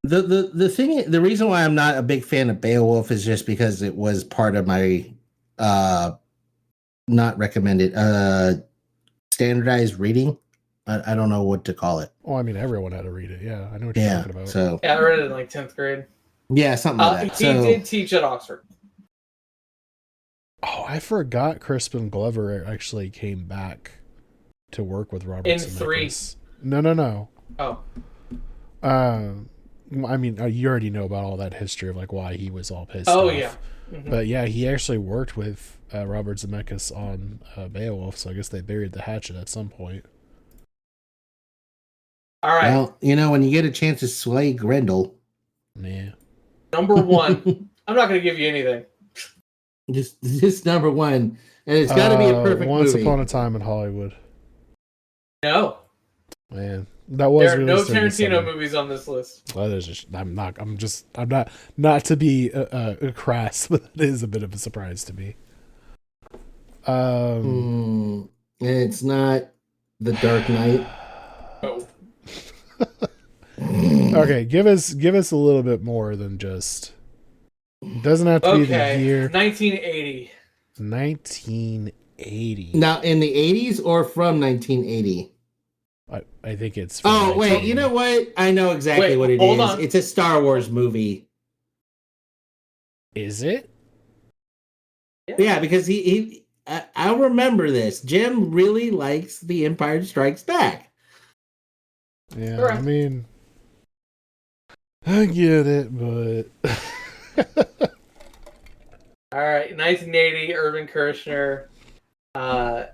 The reason why I'm not a big fan of Beowulf is just because it was part of my not recommended standardized reading. I don't know what to call it. Well, I mean, everyone had to read it. Yeah, I know what you're talking about. So I read it in like 10th grade. Yeah, something like that. He did teach at Oxford. Oh, I forgot Crispin Glover actually came back to work with Robert in Zemeckis. 3. No. Oh. I mean, you already know about all that history of like why he was all pissed off. Yeah. Mm-hmm. But yeah, he actually worked with Robert Zemeckis on Beowulf, so I guess they buried the hatchet at some point. All right. Well, when you get a chance to slay Grendel. Yeah. Number 1. I'm not going to give you anything. Just number 1. And it's got to be a perfect Once movie. Upon a Time in Hollywood. No. Man, that was. There are no Tarantino movies on this list. Well, there's just. I'm not to be crass, but it is a bit of a surprise to me. And it's not The Dark Knight. Oh. Okay, give us a little bit more than just. Doesn't have to be the year. 1980. 1980. Now, in the 80s or from 1980? I think it's. Oh wait, you know what? I know exactly what it is. It's a Star Wars movie. Is it? Yeah, because I remember this. Jim really likes The Empire Strikes Back. Yeah, correct. I mean, I get it, but. All right, 1980, Irvin Kershner,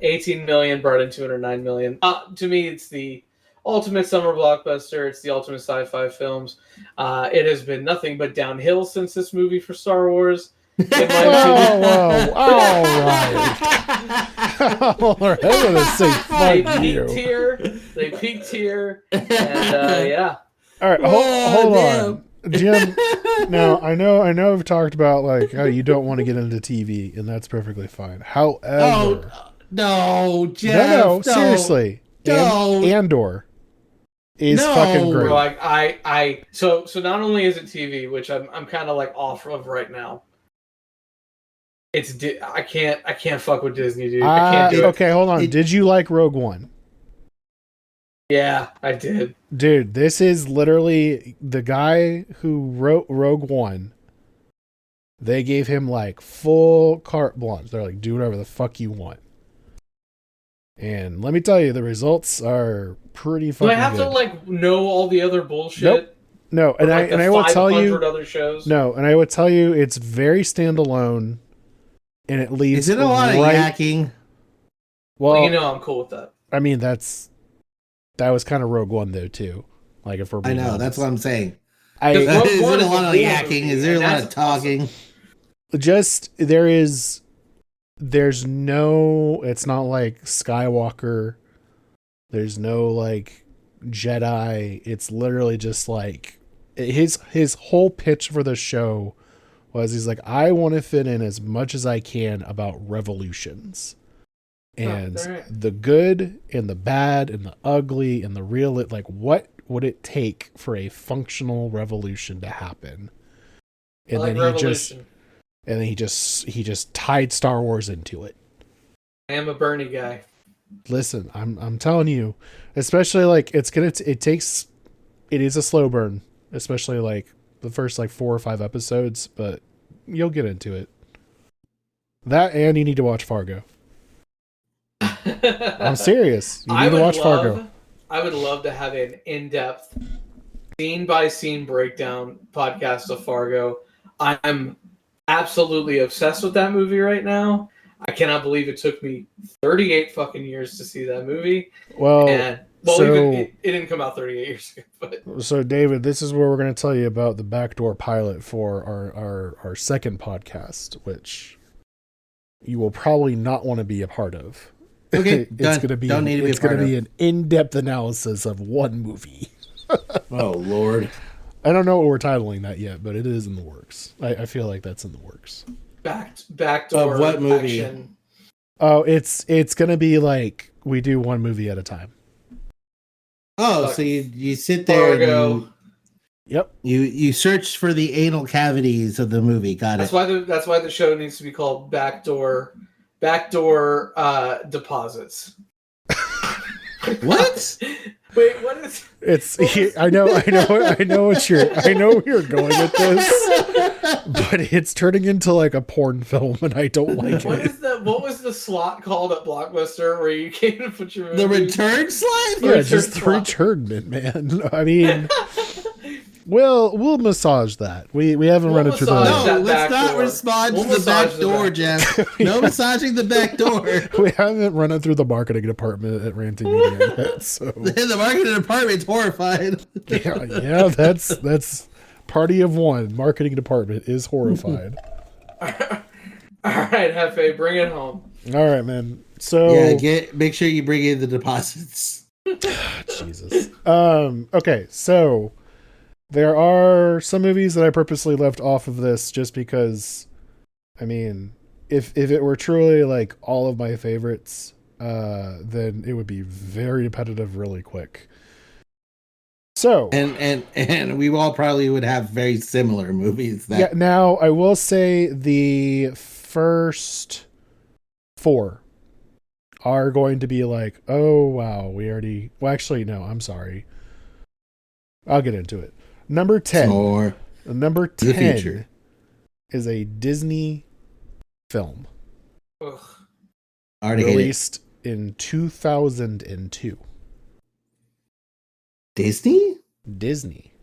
18 million brought in 209 million. To me, it's the ultimate summer blockbuster. It's the ultimate sci-fi films. It has been nothing but downhill since this movie for Star Wars. In my opinion. Whoa, all right. All right, I'm gonna say fuck you. They peaked here, and yeah. All right, hold on, Jim. Now I know I've talked about like how you don't want to get into TV, and that's perfectly fine. However, no, Geoff, no, seriously, no. Andor is fucking great. Like so not only is it TV, which I'm kind of like off of right now. I can't fuck with Disney, dude. I can't do it. Okay, hold on. Did you like Rogue One? Yeah, I did. Dude, this is literally the guy who wrote Rogue One. They gave him like full carte blanche. They're like, do whatever the fuck you want. And let me tell you, the results are pretty fucking good. Do I have to like know all the other bullshit? Nope. No, and like I will tell you other shows? No, and I would tell you it's very standalone. And it leaves. Is it a lot of yakking? Well, you know, I'm cool with that. I mean, that was kind of Rogue One though too. Like if we're being honest. That's what I'm saying. Is it a lot of yakking? Is there a lot of talking? Awesome. Just there's no. It's not like Skywalker. There's no like Jedi. It's literally just like his whole pitch for the show. He's like, I want to fit in as much as I can about revolutions and the good and the bad and the ugly and the real. Like, what would it take for a functional revolution to happen? And then he just tied Star Wars into it. I am a Bernie guy. Listen, I'm telling you, especially like it is a slow burn, especially like the first like 4 or 5 episodes, but you'll get into it. That and you need to watch Fargo. I'm serious. You need to watch Fargo. I would love to have an in-depth, scene-by-scene breakdown podcast of Fargo. I'm absolutely obsessed with that movie right now. I cannot believe it took me 38 fucking years to see that movie. It didn't come out 38 years ago. But. So, David, this is where we're going to tell you about the backdoor pilot for our second podcast, which you will probably not want to be a part of. Okay, it's going to be an in-depth analysis of one movie. Oh, Lord. I don't know what we're titling that yet, but it is in the works. I feel like that's in the works. Backdoor of what movie? Action. Oh, it's going to be like we do one movie at a time. Oh, so you sit there and you search for the anal cavities of the movie. Got it. That's why the show needs to be called Backdoor Deposits. What? Wait, what is? I know where you're going with this, but it's turning into like a porn film, and I don't like it. What was the slot called at Blockbuster where you came to put your movie? The return slot? Yeah, just the returnment, man. I mean, we'll massage that. We haven't run it through the. No, let's not respond to the back door, Geoff. No massaging the back door. We haven't run it through the marketing department at Ranting Media yet. So the marketing department's horrified. Yeah, that's party of one. Marketing department is horrified. All right, Hefe, bring it home. All right, man. So make sure you bring in the deposits. Jesus. Okay, so there are some movies that I purposely left off of this just because, I mean, if it were truly like all of my favorites, then it would be very repetitive really quick. So and we all probably would have very similar movies. Now I will say the first 4 are going to be like, oh wow, we already. Well, actually, no. I'm sorry. I'll get into it. Number 10. Number 10 is a Disney film. Ugh. Released in 2002. Disney? Disney.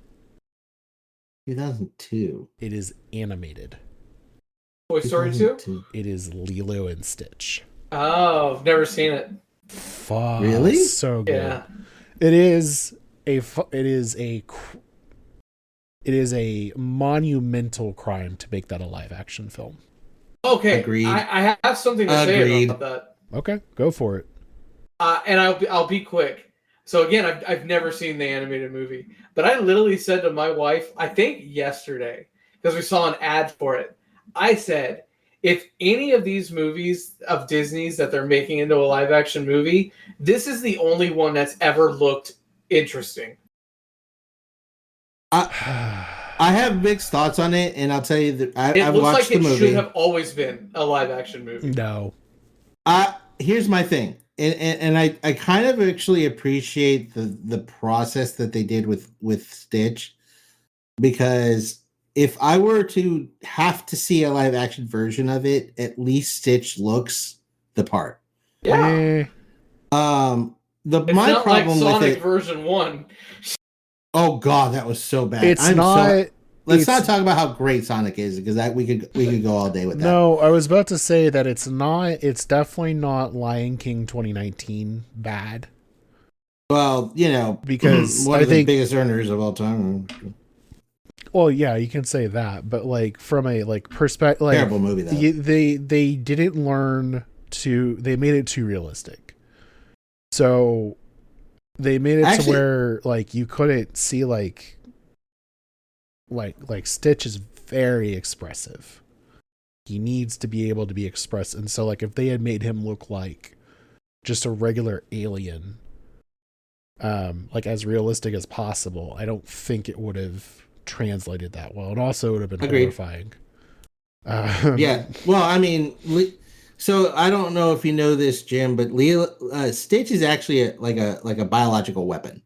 2002. It is animated. Toy Story 2? It is Lilo and Stitch. Oh, I've never seen it. Fuck. Really? So good. Yeah. It is a monumental crime to make that a live action film. Okay, Agreed. I have something to say about that. Okay, go for it. And I'll be quick. So again, I've never seen the animated movie, but I literally said to my wife, I think yesterday, because we saw an ad for it. I said, if any of these movies of Disney's that they're making into a live action movie, this is the only one that's ever looked interesting. I have mixed thoughts on it, and I'll tell you that I've looks watched like the movie. It should have always been a live action movie. No. Here's my thing, and I kind of actually appreciate the process that they did with Stitch, because if I were to have to see a live action version of it, at least Stitch looks the part. Yeah. My not problem like with Sonic it, version 1. Oh God, that was so bad. Let's not talk about how great Sonic is, because we could go all day with that. No, I was about to say that it's definitely not Lion King 2019 bad. Well, because one I of the think biggest earners of all time. Well, yeah, you can say that, but like from a perspective, like, terrible movie though. They didn't learn to. They made it too realistic, so they made it to where like you couldn't see like Stitch is very expressive. He needs to be able to be expressed, and so like if they had made him look like just a regular alien, like as realistic as possible, I don't think it would have translated that well, and also it would have been horrifying. Yeah, well, I mean, so I don't know if you know this, Jim, but Stitch is actually like a biological weapon.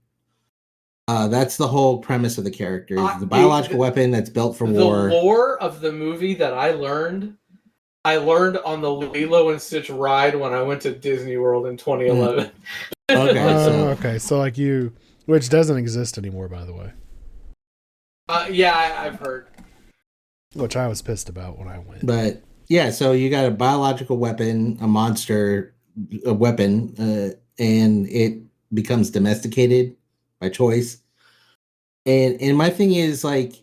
That's the whole premise of the character. Is the biological weapon that's built for war. The lore of the movie that I learned on the Lilo and Stitch ride when I went to Disney World in 2011. Okay, so like which doesn't exist anymore, by the way. Yeah, I've heard. Which I was pissed about when I went. But yeah, so you got a biological weapon, a monster, a weapon, and it becomes domesticated by choice. And my thing is like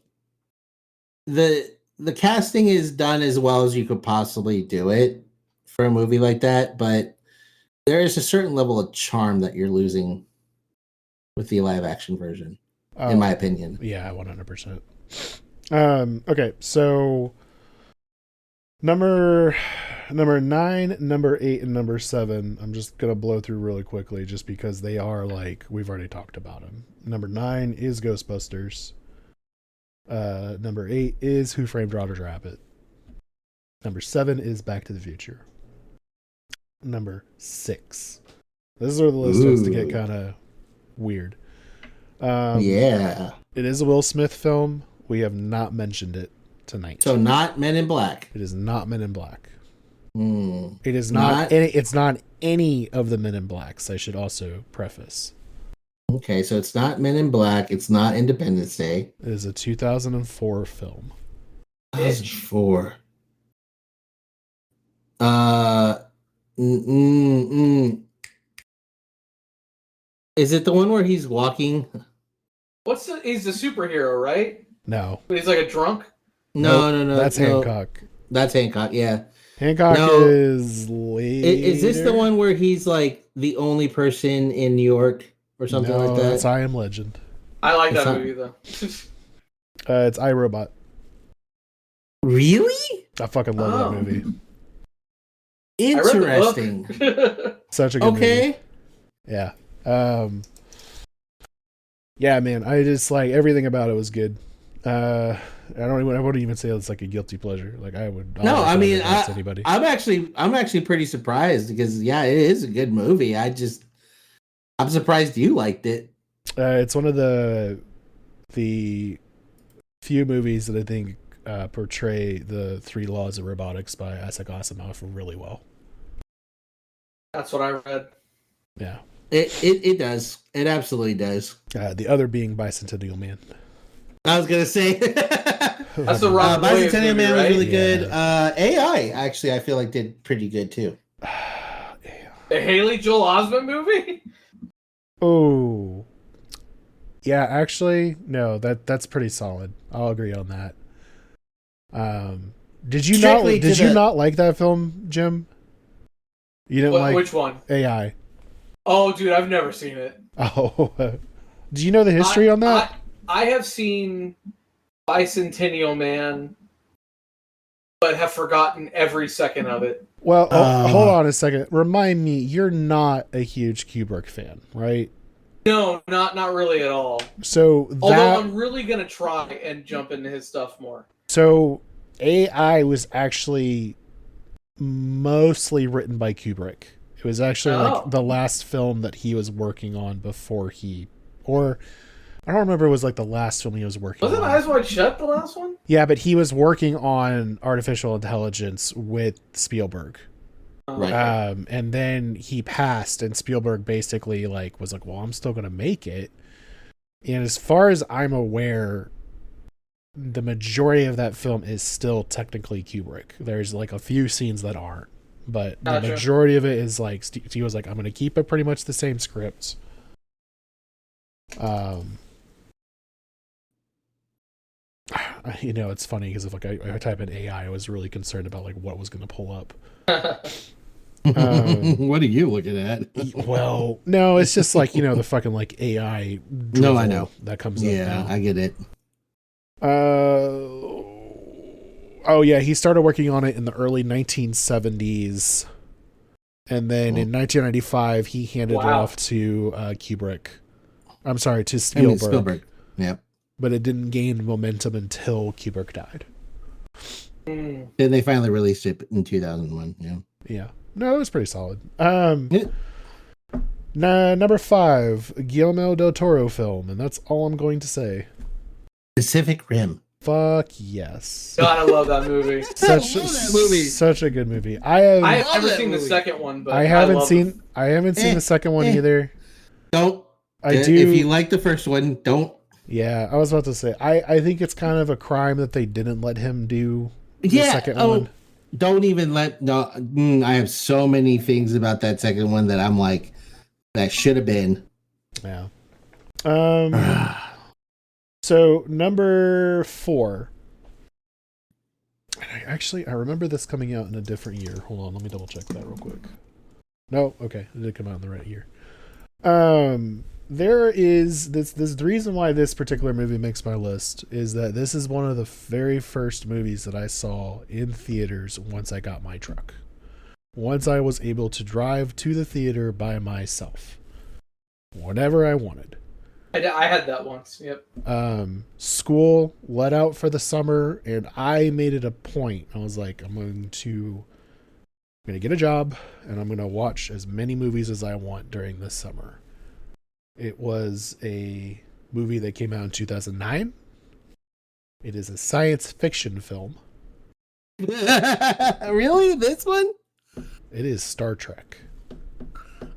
the casting is done as well as you could possibly do it for a movie like that, but there is a certain level of charm that you're losing with the live action version. In my opinion. Yeah, 100%. Okay, so number 9, number 8, and number 7, I'm just gonna blow through really quickly just because they are like we've already talked about them. Number 9 is Ghostbusters. Number 8 is Who Framed Roger Rabbit. Number 7 is Back to the Future. Number 6. This is where the list starts to get kind of weird. Yeah. It is a Will Smith film. We have not mentioned it tonight. So not Men in Black. It is not Men in Black. Mm. It is not it's not any of the Men in Blacks, I should also preface. Okay, so it's not Men in Black. It's not Independence Day. It is a 2004 film. 2004. Is it the one where he's walking? He's a superhero, right? No. But he's like a drunk? No. That's Hancock. That's Hancock, yeah. Hancock is later. Is this the one where he's like the only person in New York or something like that? That's I Am Legend. I like that movie though. It's iRobot. Really? I fucking love that movie. Interesting. Such a good movie. Yeah. Yeah, man. I just like everything about it was good. I wouldn't even say it's like a guilty pleasure. Like I would. No, I mean, anybody. I'm actually pretty surprised because it is a good movie. I'm surprised you liked it. It's one of the few movies that I think portray the 3 laws of robotics by Isaac Asimov really well. That's what I read. Yeah. It does. It absolutely does. The other being Bicentennial Man. I was gonna say that's the Robert Williams Bicentennial movie, Man right? was really good. AI actually, I feel like did pretty good too. The Haley Joel Osment movie? Oh, yeah. Actually, no. That's pretty solid. I'll agree on that. Did you Strictly not? Did to you the- not like that film, Jim? You didn't like Which one? AI. Oh, dude, I've never seen it. Oh, do you know the history on that? I have seen Bicentennial Man, but have forgotten every second of it. Well, hold on a second. Remind me, you're not a huge Kubrick fan, right? No, not really at all. So Although I'm really gonna try and jump into his stuff more. So AI was actually mostly written by Kubrick. It was actually like the last film that he was working on before or I don't remember. It was like the last film he was working on. Wasn't Eyes Wide Shut the last one? Yeah, but he was working on artificial intelligence with Spielberg. Right. And then he passed, and Spielberg basically was like, well, I'm still going to make it. And as far as I'm aware, the majority of that film is still technically Kubrick. There's like a few scenes that aren't, but the majority of it is like, he was like, I'm going to keep it pretty much the same scripts. It's funny because if I type in AI, I was really concerned about like what was going to pull up. What are you looking at? Well, no, it's just like the fucking like AI. No, I know that comes up. Yeah, I get it. Oh yeah, he started working on it in the early 1970s, and then in 1995 he handed it off to Kubrick. I'm sorry, to Spielberg. Spielberg. Yep. But it didn't gain momentum until Kubrick died. Then they finally released it in 2001. Yeah. Yeah. No, it was pretty solid. Number 5, Guillermo del Toro film, and that's all I'm going to say. Pacific Rim. Fuck yes. God, I love that movie. Such a good movie. I have never seen the second one, but I haven't seen the second one either. Don't. I do. If you like the first one, don't. Yeah, I was about to say. I think it's kind of a crime that they didn't let him do the second one. Don't even let. No, I have so many things about that second one that I'm like, that should have been. Yeah. So number 4. I remember this coming out in a different year. Hold on, let me double check that real quick. No, okay, it did come out in the right year. There is the reason why this particular movie makes my list is that this is one of the very first movies that I saw in theaters once I got my truck. Once I was able to drive to the theater by myself. Whenever I wanted. I had that once. Yep. School let out for the summer, and I made it a point. I was like, I'm going to get a job, and I'm going to watch as many movies as I want during this summer. It was a movie that came out in 2009. It is a science fiction film. Really? This one? It is Star Trek.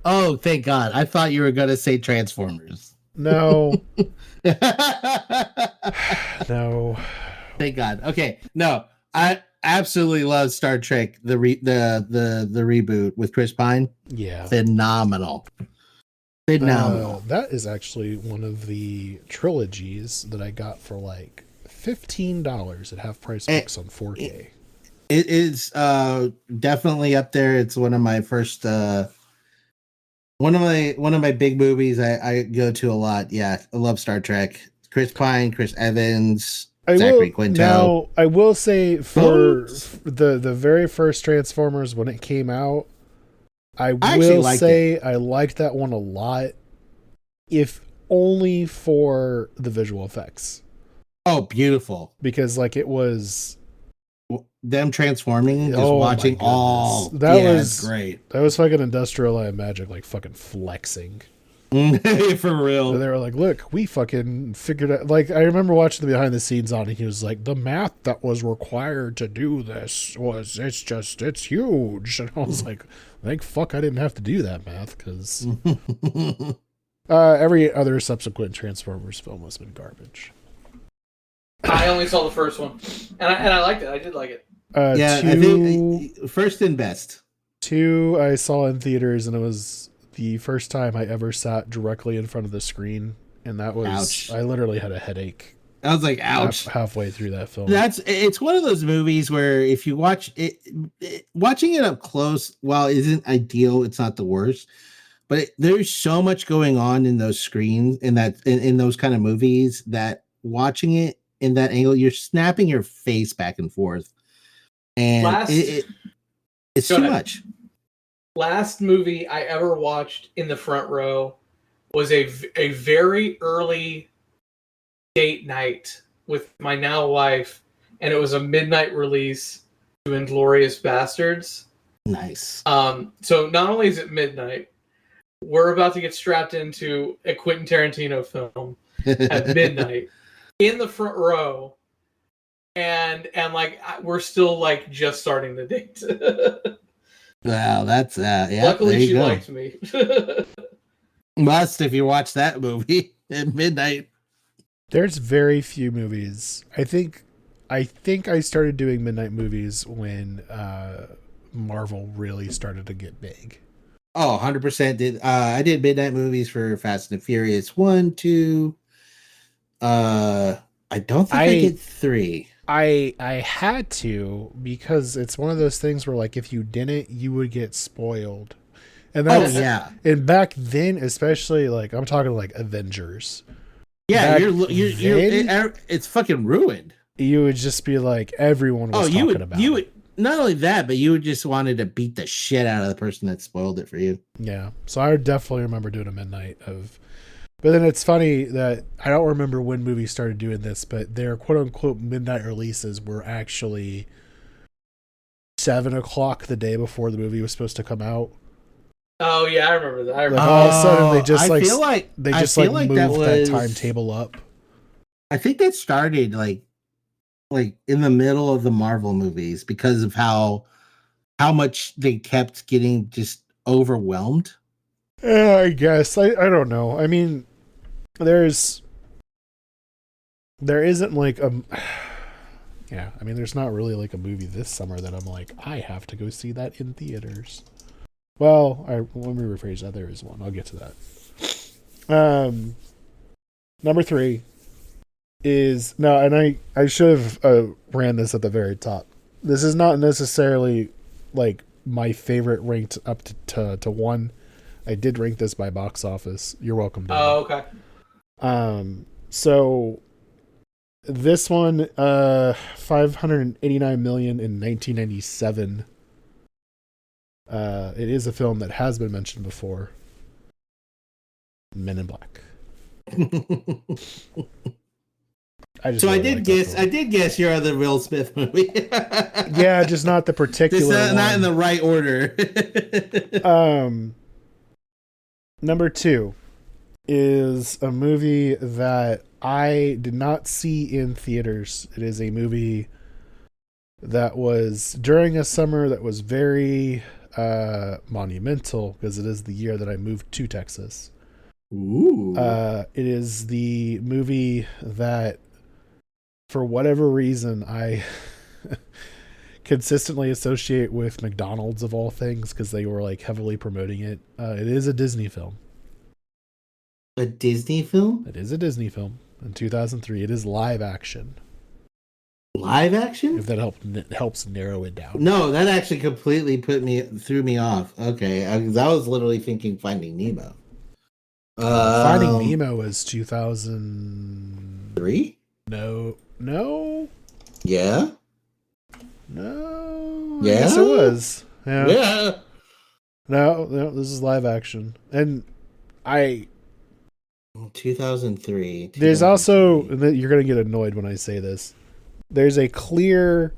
Oh, thank God. I thought you were going to say Transformers. No. No. Thank God. Okay. No, I absolutely love Star Trek, the reboot with Chris Pine. Yeah. Phenomenal. That is actually one of the trilogies that I got for like $15 at half price books on 4K. It is definitely up there. It's one of my first one of my big movies I go to a lot. Yeah, I love Star Trek. Chris Pine, Chris Evans, Zachary Quinto. Now, I will say for the very first Transformers when it came out, I will say I liked that one a lot, if only for the visual effects. Oh, beautiful. Because like it was them transforming, just watching all that was great. That was fucking Industrial Light and Magic, like fucking flexing. For real. So they were like, look, we fucking figured out. Like, I remember watching the behind the scenes on it. He was like, the math that was required to do this it's huge. And I was like, thank fuck I didn't have to do that math, because every other subsequent Transformers film has been garbage. I only saw the first one, and I liked it. I did like it. I think first and best. 2 I saw in theaters, and it was the first time I ever sat directly in front of the screen, and that was Ouch. I literally had a headache. I was like, ouch. Halfway through that film. It's one of those movies where if you watch it, watching it up close, while it isn't ideal, it's not the worst. But there's so much going on in those screens, in those kind of movies, that watching it in that angle, you're snapping your face back and forth, and it's too much. Last movie I ever watched in the front row was a very early date night with my now wife, and it was a midnight release to Inglourious Bastards. Nice. So not only is it midnight, we're about to get strapped into a Quentin Tarantino film at midnight in the front row, and like we're still like just starting the date. Wow, that's yeah. Luckily, she liked me. Must if you watch that movie at midnight. There's very few movies. I think I started doing midnight movies when Marvel really started to get big. Oh, 100% I did midnight movies for Fast and Furious 1, 2. I don't think I did 3. I had to, because it's one of those things where, like, if you didn't, you would get spoiled. And that yeah. And back then, especially, like, I'm talking like Avengers. Yeah, it's fucking ruined. You would just be like, everyone was talking about it. Not only that, but you just wanted to beat the shit out of the person that spoiled it for you. Yeah. So I definitely remember doing a midnight of. But then it's funny that I don't remember when movies started doing this, but their quote unquote midnight releases were actually 7:00 the day before the movie was supposed to come out. Oh yeah, I remember that. Like all of a sudden they just moved that timetable up. I think that started like in the middle of the Marvel movies because of how much they kept getting just overwhelmed. Yeah, I guess. I don't know. I mean, there isn't like yeah, I mean, there's not really like a movie this summer that I'm like, I have to go see that in theaters. Well, let me rephrase that. There is one. I'll get to that. Number 3 is and I should have ran this at the very top. This is not necessarily like my favorite ranked up to 1. I did rank this by box office. You're welcome. David. Oh, okay. So this one, $589 million in 1997. It is a film that has been mentioned before. Men in Black. I did guess you're on the Will Smith movie. Yeah, just not the particular not in the right order. Number 2 is a movie that I did not see in theaters. It is a movie that was during a summer that was very monumental because it is the year that I moved to Texas. Ooh. It is the movie that, for whatever reason, I consistently associate with McDonald's of all things because they were like heavily promoting it. It is a Disney film. A Disney film? It is a Disney film in 2003. It is live action. Live action? If that helps narrow it down. No, that actually completely threw me off. Okay, I was literally thinking Finding Nemo. Finding Nemo is 2003. No. Yeah. No. Yeah. Yes, it was. Yeah. No. This is live action, and 2003. There's also, you're gonna get annoyed when I say this. There's a clear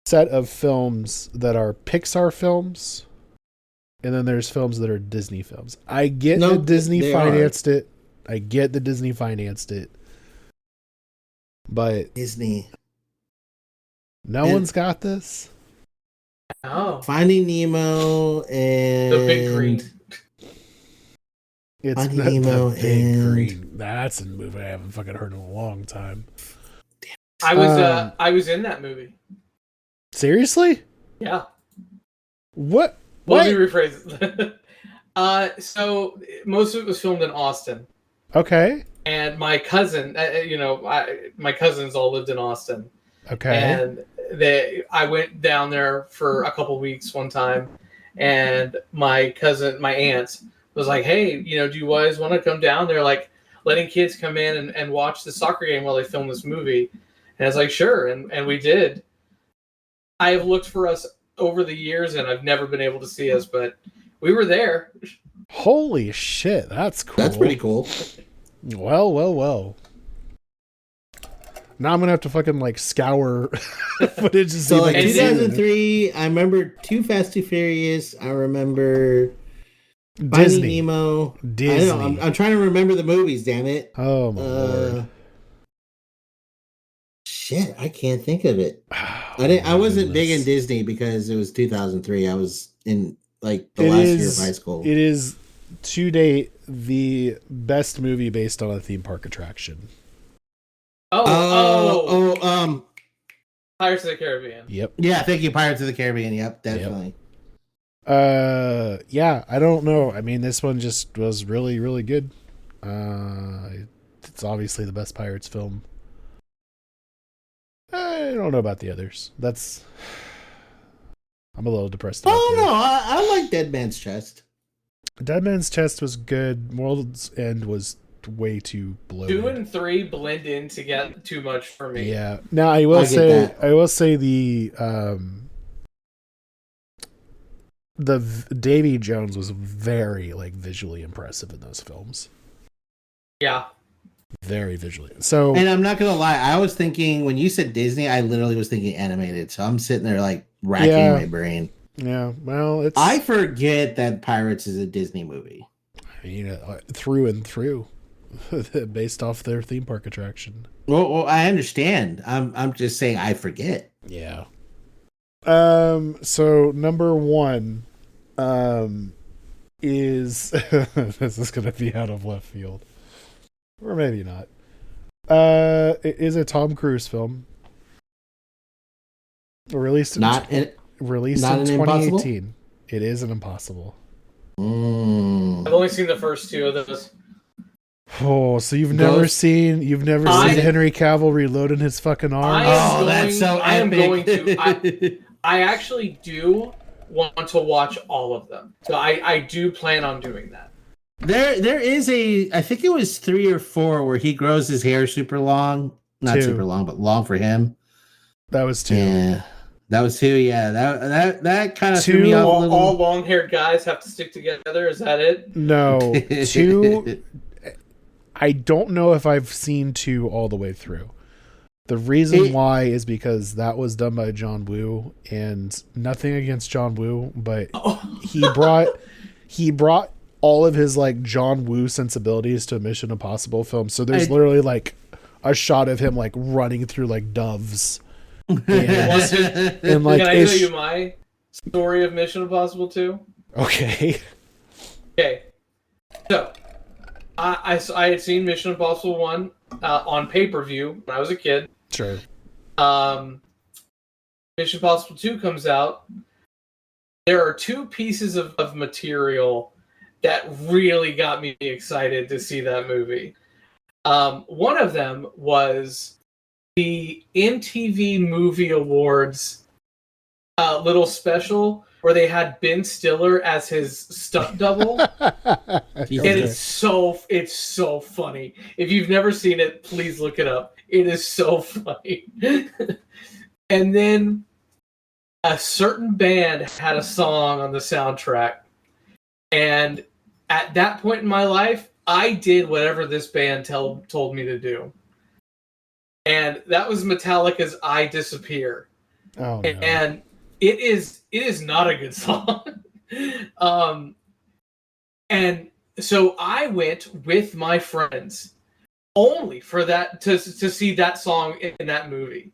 set of films that are Pixar films, and then there's films that are Disney films. I get that Disney financed it. But Disney. No one's got this. Oh. Finding Nemo and The Big Green. It's Finding Nemo the Big Green. That's a movie I haven't fucking heard in a long time. I was in that movie. Seriously? Yeah. What? Let me rephrase it. So most of it was filmed in Austin. Okay. And my cousin, my cousins all lived in Austin. Okay. And I went down there for a couple weeks one time, and my aunt, was like, "Hey, do you guys want to come down?" They're like letting kids come in and watch the soccer game while they film this movie. And I was like, "Sure," and we did. I have looked for us over the years, and I've never been able to see us, but we were there. Holy shit, that's cool. That's pretty cool. Well. Now I'm gonna have to fucking like scour footage to see. So like And 2003, I remember Too Fast, Too Furious. I remember Disney. Finding Nemo. Disney. I know. I'm trying to remember the movies. Damn it. Oh my lord. Shit, I can't think of it. Oh, I wasn't big in goodness. Disney because it was 2003. I was in like the last year of high school. It is to date the best movie based on a theme park attraction. Pirates of the Caribbean. Yep. Yeah, thank you, Pirates of the Caribbean. Yep, definitely. Yeah, I don't know. I mean, this one just was really, really good. It's obviously the best Pirates film. I don't know about the others. I'm a little depressed about Oh that. no, I like Dead Man's Chest. Dead Man's Chest was good. World's End was way too bloated. 2 and 3 blend in together too much for me. Yeah. Now I will say the Davy Jones was very like visually impressive in those films. Yeah. Very visually. So, And I'm not gonna lie, I was thinking when you said Disney, I literally was thinking animated. So I'm sitting there like racking my brain. Yeah. Well, I forget that Pirates is a Disney movie. Through and through, based off their theme park attraction. Well, I understand. I'm just saying I forget. Yeah. So number 1, is this is gonna be out of left field, or maybe not. It is a Tom Cruise film, released in 2018. Impossible? It is an Impossible. I've only seen the first 2 of those. Oh, so you've never seen Henry Cavill reloading his fucking arm? That's so I am epic. going to. I actually do want to watch all of them. So I do plan on doing that. There is I think it was 3 or 4 where he grows his hair super long. Not 2. super long, but long for him. That was 2. Yeah. That was 2, yeah. That kind of 2, threw me off a little. All long-haired guys have to stick together. Is that it? No, 2. I don't know if I've seen 2 all the way through. The reason why is because that was done by John Woo, and nothing against John Woo, but he brought all of his like John Woo sensibilities to a Mission Impossible film. So there's literally like a shot of him like running through like doves. And like, can I tell you my story of Mission Impossible 2? Okay. So I had seen Mission Impossible 1 on pay-per-view when I was a kid. Sure. Mission Impossible 2 comes out. There are 2 pieces of material that really got me excited to see that movie. One of them was the MTV Movie Awards little special where they had Ben Stiller as his stunt double. And it's so funny. If you've never seen it, please look it up. It is so funny. And then a certain band had a song on the soundtrack. And at that point in my life, I did whatever this band told me to do. And that was Metallica's I Disappear. Oh, no. And it is not a good song. And so I went with my friends only for that to see that song in that movie.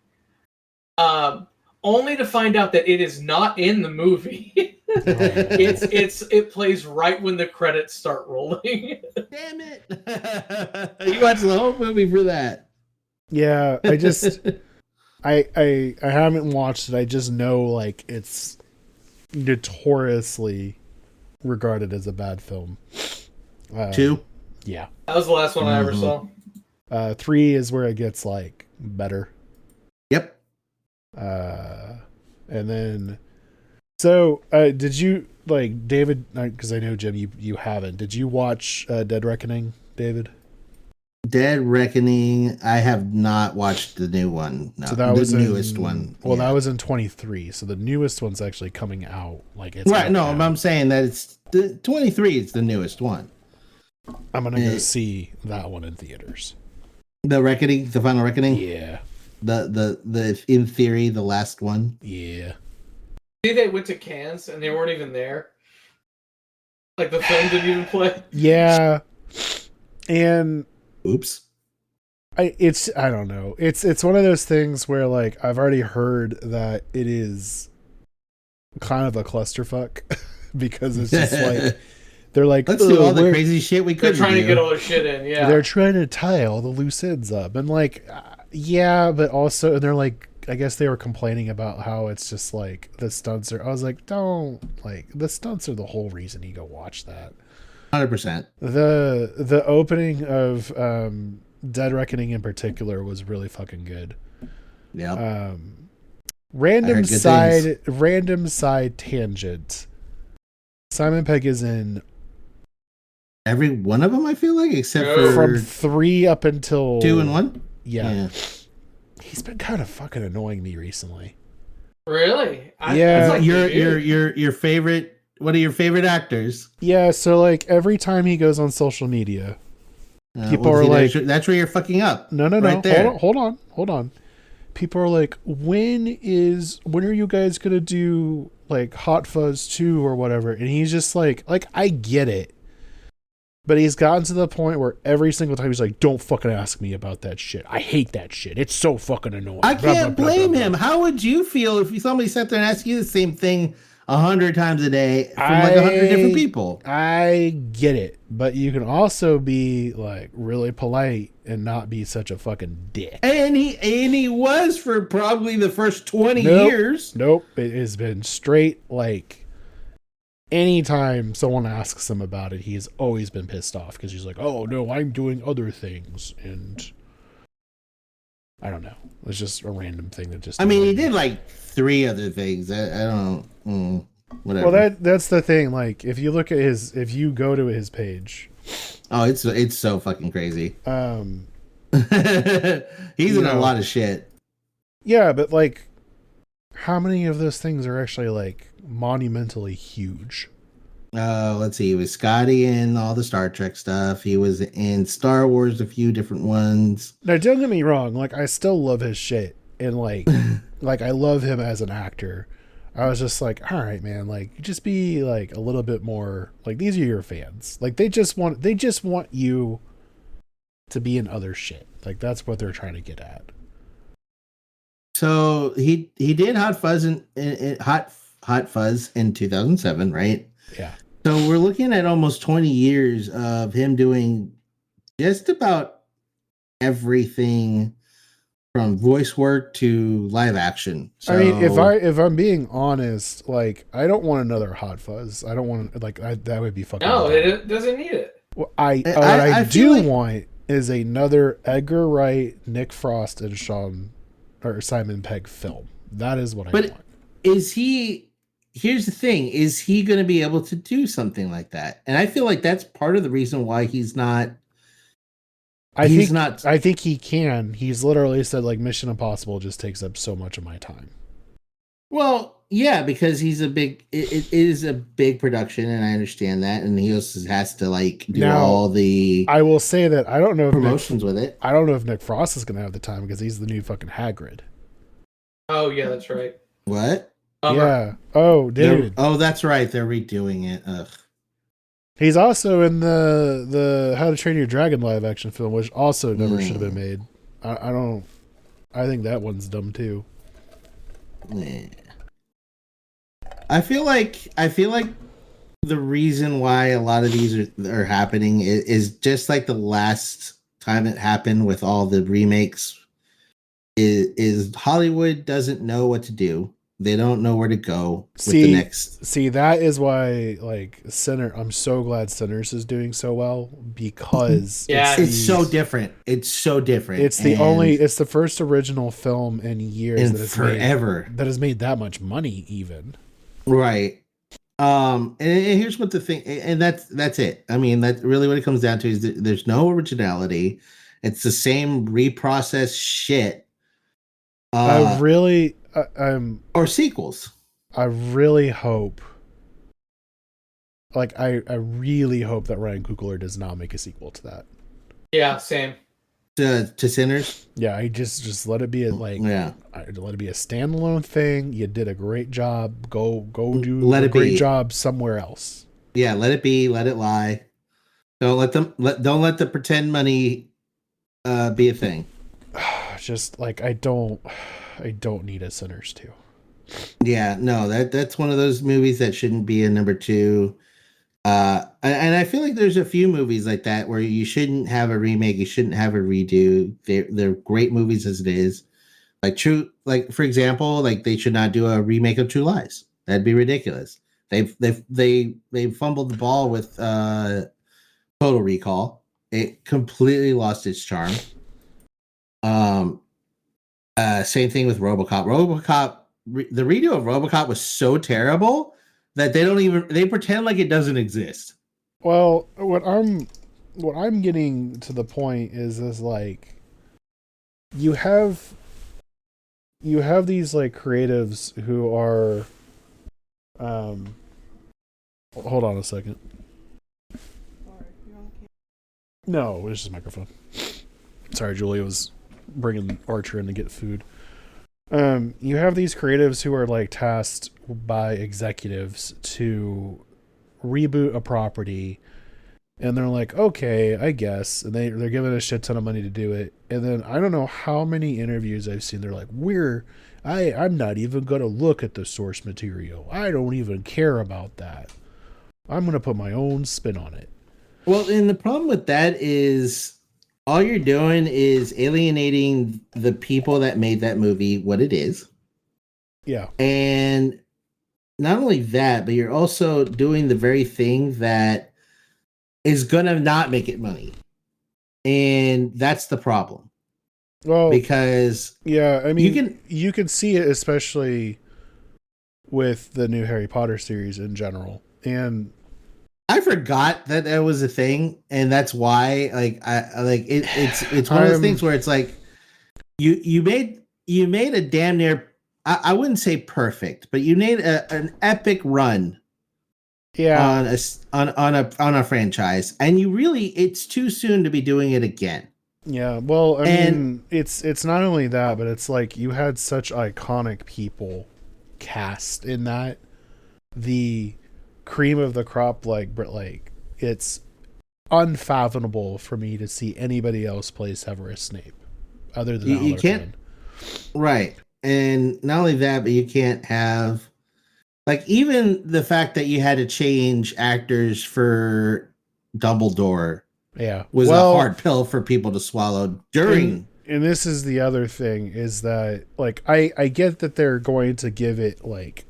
Only to find out that it is not in the movie. It plays right when the credits start rolling. Damn it! You watched the whole movie for that. Yeah, I just I haven't watched it. I just know like it's notoriously regarded as a bad film. 2? Yeah. That was the last one I ever Mhm. saw. 3 is where it gets like better. Yep. And then, so did you like David? Because I know Jim, you haven't. Did you watch Dead Reckoning, David? Dead Reckoning. I have not watched the new one. No, So that the was newest in, one. Well, Yeah. that was in 23. So the newest one's actually coming out. Like it's Right. out No, now. I'm saying that it's the 23 is the newest one. I'm gonna go see that one in theaters. The Reckoning, the Final Reckoning. Yeah. The in theory the last one. Yeah. See, they went to Cannes and they weren't even there. Like the film didn't even play. Yeah. And Oops. I don't know. It's one of those things where like I've already heard that it is kind of a clusterfuck because it's just like they're like, let's do all the crazy shit we They're could. trying to get all the shit in. Yeah, they're trying to tie all the loose ends up, and like, yeah, but also, and they're like, I guess they were complaining about how it's just like the stunts are. I was like, don't, like, the stunts are the whole reason you go watch that. 100%. The opening of Dead Reckoning in particular was really fucking good. Yeah. Random side tangent. Simon Pegg is in every one of them, I feel like, except No. for from 3 up until 2 and 1. Yeah. He's been kind of fucking annoying me recently. Really? Yeah. Like Your favorite. What are your favorite actors? Yeah, so like every time he goes on social media, people well, are like, that's where you're fucking up. No. Right there. Hold on. People are like, when are you guys gonna do like Hot Fuzz 2 or whatever? And he's just like I get it. But he's gotten to the point where every single time he's like, don't fucking ask me about that shit. I hate that shit. It's so fucking annoying. I can't blame him. How would you feel if somebody sat there and asked you the same thing 100 times a day from like 100 different people? I get it. But you can also be like really polite and not be such a fucking dick. And he was for probably the first 20 years. Nope. It has been straight like anytime someone asks him about it, he's always been pissed off because he's like, oh no, I'm doing other things. And I don't know. It's just a random thing that just. I mean, he did like 3 other things. I don't know. Whatever. Well, that's the thing. Like, if you look at if you go to his page. Oh, it's so fucking crazy. He's in a lot of shit. Yeah, but like, how many of those things are actually like monumentally huge? Let's see. He was Scotty in all the Star Trek stuff. He was in Star Wars, a few different ones. Now, don't get me wrong. Like, I still love his shit, and like, like I love him as an actor. I was just like, all right, man. Like, just be like a little bit more. Like, these are your fans. Like, they just want you to be in other shit. Like, that's what they're trying to get at. So he did Hot Fuzz in Hot Fuzz in 2007, right? Yeah. So we're looking at almost 20 years of him doing just about everything from voice work to live action. So, I mean, if I'm being honest, like, I don't want another Hot Fuzz. I don't want like that would be fucking. No, it doesn't need it. What I do want is another Edgar Wright, Nick Frost, and Simon Pegg film. That is what I want. Is he? Here's the thing: is he going to be able to do something like that? And I feel like that's part of the reason why he's not. I think he can. He's literally said like Mission Impossible just takes up so much of my time. Well, yeah, because he's it is a big production, and I understand that, and he also has to like do all the. I will say that I don't know if promotions with it. I don't know if Nick Frost is going to have the time because he's the new fucking Hagrid. Oh yeah, that's right. What? Yeah. Oh, dude. Oh, that's right. They're redoing it. Ugh. He's also in the How to Train Your Dragon live action film, which also never should have been made. I think that one's dumb too. Yeah. I feel like the reason why a lot of these are happening is just like the last time it happened with all the remakes is Hollywood doesn't know what to do. They don't know where to go with the next. See, that is why, like, I'm so glad Sinners is doing so well, because Yeah. It's so different. It's so different. It's the first original film in years that has made that much money, even. Right. And here's what the thing, and that's it. I mean, that's really what it comes down to is that there's no originality. It's the same reprocessed shit. Or sequels. I really hope, like, I really hope that Ryan Coogler does not make a sequel to that. Yeah, same. To Sinners. Yeah, I just let it be let it be a standalone thing. You did a great job. Go do a great job somewhere else. Yeah, let it be. Let it lie. Don't let the pretend money be a thing. Just like I don't need a Sinners 2. Yeah, no, that's one of those movies that shouldn't be a number 2. And I feel like there's a few movies like that where you shouldn't have a remake, you shouldn't have a redo. They're great movies as it is. Like for example, like they should not do a remake of True Lies. That'd be ridiculous. They fumbled the ball with Total Recall. It completely lost its charm. Same thing with RoboCop. The redo of RoboCop was so terrible that they pretend like it doesn't exist. Well, what I'm getting to the point is like you have these like creatives who are hold on a second. No, it's just a microphone. Sorry, Julia was bringing Archer in to get food. You have these creatives who are like tasked by executives to reboot a property, and they're like, okay, I guess, and they're given a shit ton of money to do it, and then I don't know how many interviews I've seen, they're like, I'm not even gonna look at the source material. I don't even care about that. I'm gonna put my own spin on it. Well, and the problem with that is all you're doing is alienating the people that made that movie what it is. Yeah. And not only that, but you're also doing the very thing that is going to not make it money. And that's the problem. Well, because yeah, I mean, you can see it especially with the new Harry Potter series in general. And I forgot that was a thing, and that's why it's one of those things where it's like you made a damn near I wouldn't say perfect, but you made an epic run, on a franchise, and it's too soon to be doing it again. Yeah, well, I mean, it's not only that, but it's like you had such iconic people cast in that. The cream of the crop, like it's unfathomable for me to see anybody else play Severus Snape other than you can't, right? And not only that, but you can't have even the fact that you had to change actors for Dumbledore. Yeah, was a hard pill for people to swallow during. And this is the other thing is that I get that they're going to give it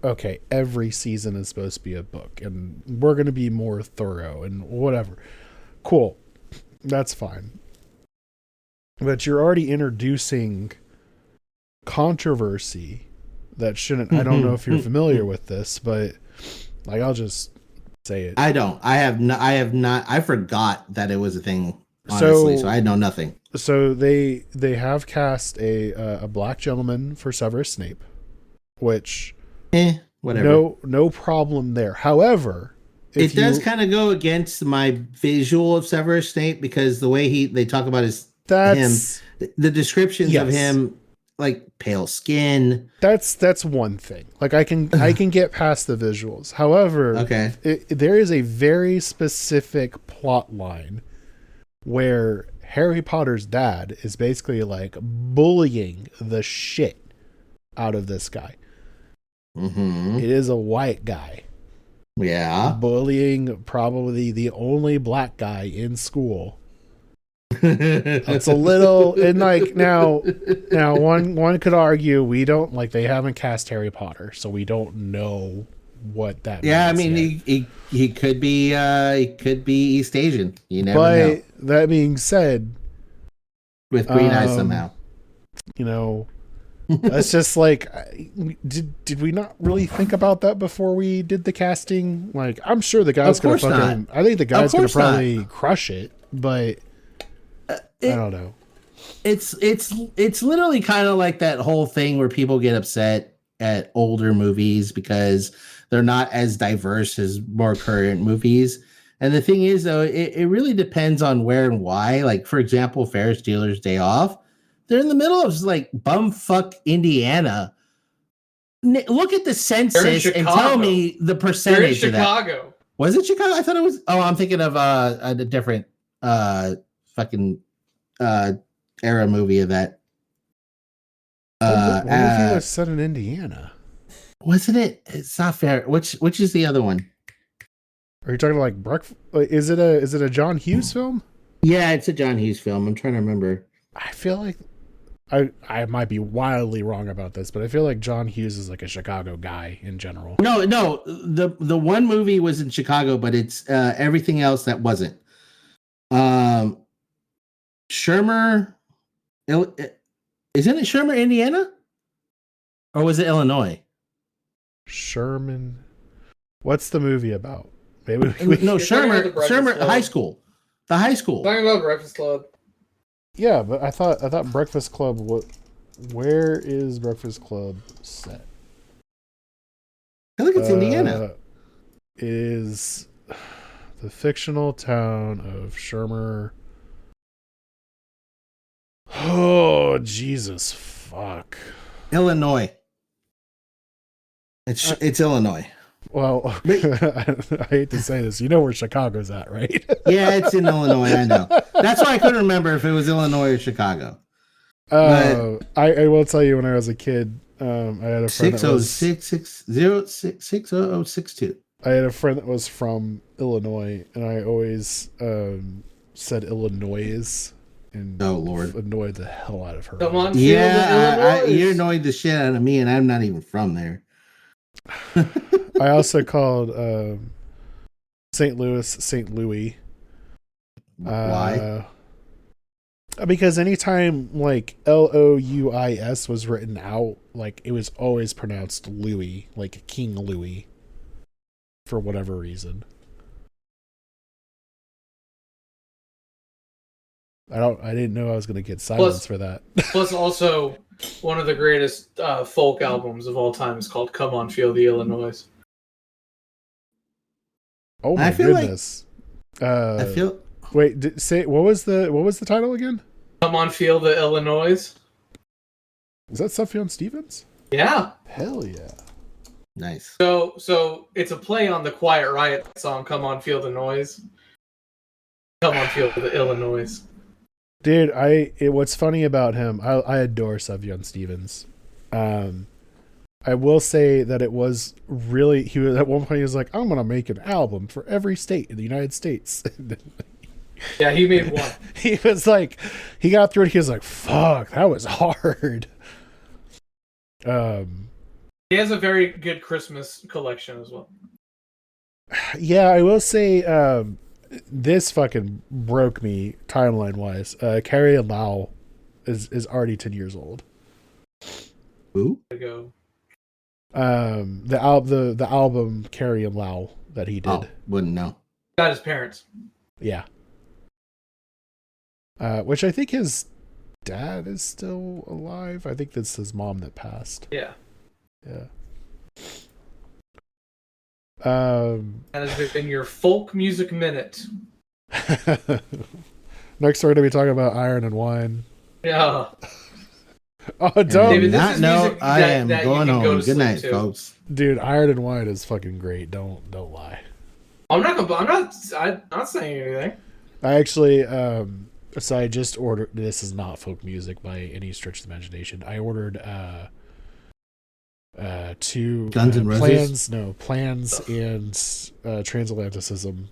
okay, every season is supposed to be a book and we're going to be more thorough and whatever. Cool. That's fine. But you're already introducing controversy that shouldn't. I don't know if you're familiar with this, but I'll just say it. I don't. I have not. I forgot that it was a thing. Honestly, so I know nothing. So they have cast a black gentleman for Severus Snape, which whatever. No problem there. However, it does kind of go against my visual of Severus Snape because the way they talk about him, the descriptions of him, like pale skin. That's one thing. I can get past the visuals. However, there is a very specific plot line where Harry Potter's dad is basically bullying the shit out of this guy. Mm-hmm. It is a white guy. Yeah. Bullying probably the only black guy in school. It's a little, and like now one could argue we don't like they haven't cast Harry Potter, so we don't know what that Yeah, I means mean yet. he could be East Asian. You never know. But that being said, With green eyes somehow. You know, that's just like, did we not really think about that before we did the casting? Like, I'm sure the guy's gonna fucking. I think the guy's gonna probably crush it, but I don't know. It's literally kind of like that whole thing where people get upset at older movies because they're not as diverse as more current movies. And the thing is, though, it really depends on where and why. Like, for example, Ferris Bueller's Day Off. They're in the middle of like bumfuck Indiana. Look at the census and tell me the percentage of that. Chicago. Was it Chicago? I thought it was. Oh, I'm thinking of a different fucking era movie of that. What movie was set in Indiana? Wasn't it? It's not fair. Which is the other one? Are you talking like breakfast? Is it a John Hughes film? Yeah, it's a John Hughes film. I'm trying to remember. I feel like I might be wildly wrong about this, but I feel like John Hughes is like a Chicago guy in general. No. The one movie was in Chicago, but it's everything else that wasn't. Shermer, isn't it Shermer, Indiana? Or was it Illinois? Sherman. What's the movie about? Maybe no, Shermer High School. The high school. Talking about Breakfast Club. Yeah, but I thought Breakfast Club. Where is Breakfast Club set? I think it's Indiana. Is the fictional town of Shermer? Oh Jesus, fuck! Illinois. It's Illinois. Well, I hate to say this. You know where Chicago's at, right? Yeah, it's in Illinois. I know. That's why I couldn't remember if it was Illinois or Chicago. I will tell you, when I was a kid, I had a friend 606606062. I had a friend that was from Illinois, and I always said Illinois, and oh Lord, annoyed the hell out of her. Come on, yeah, you annoyed the shit out of me, and I'm not even from there. I also called St. Louis St. Louis. Why? Because anytime like Louis was written out, like it was always pronounced Louis, like King Louis, for whatever reason. I didn't know I was going to get silence for that. Plus, also one of the greatest folk albums of all time is called "Come On, Feel the Illinois." Oh my goodness! I feel. Wait, say what was the title again? Come On, Feel the Illinois. Is that Sufjan Stevens? Yeah. Hell yeah! Nice. So it's a play on the Quiet Riot song "Come On, Feel the Noise." Come on, feel the Illinois. Dude, what's funny about him, I adore Sufjan Stevens. I will say that it was really, he was at one point he was like, I'm gonna make an album for every state in the United States. Yeah, he made one. He was like, he got through it. He was like, fuck, that was hard. He has a very good Christmas collection as well. Yeah, I will say, this fucking broke me timeline wise. Carrie and Lau is already 10 years old. Who? The album Carrie and Lau that he did. Oh, wouldn't know. Got his parents. Yeah. Which I think his dad is still alive. I think that's his mom that passed. Yeah. Yeah. That has been your folk music minute. Next, we're going to be talking about Iron and Wine. Yeah. Oh, don't. David, I am going home. Good night, folks. Dude, Iron and Wine is fucking great. Don't lie. I'm not saying anything. I actually, so I just ordered. This is not folk music by any stretch of the imagination. I ordered two Guns N' Roses? Plans and Transatlanticism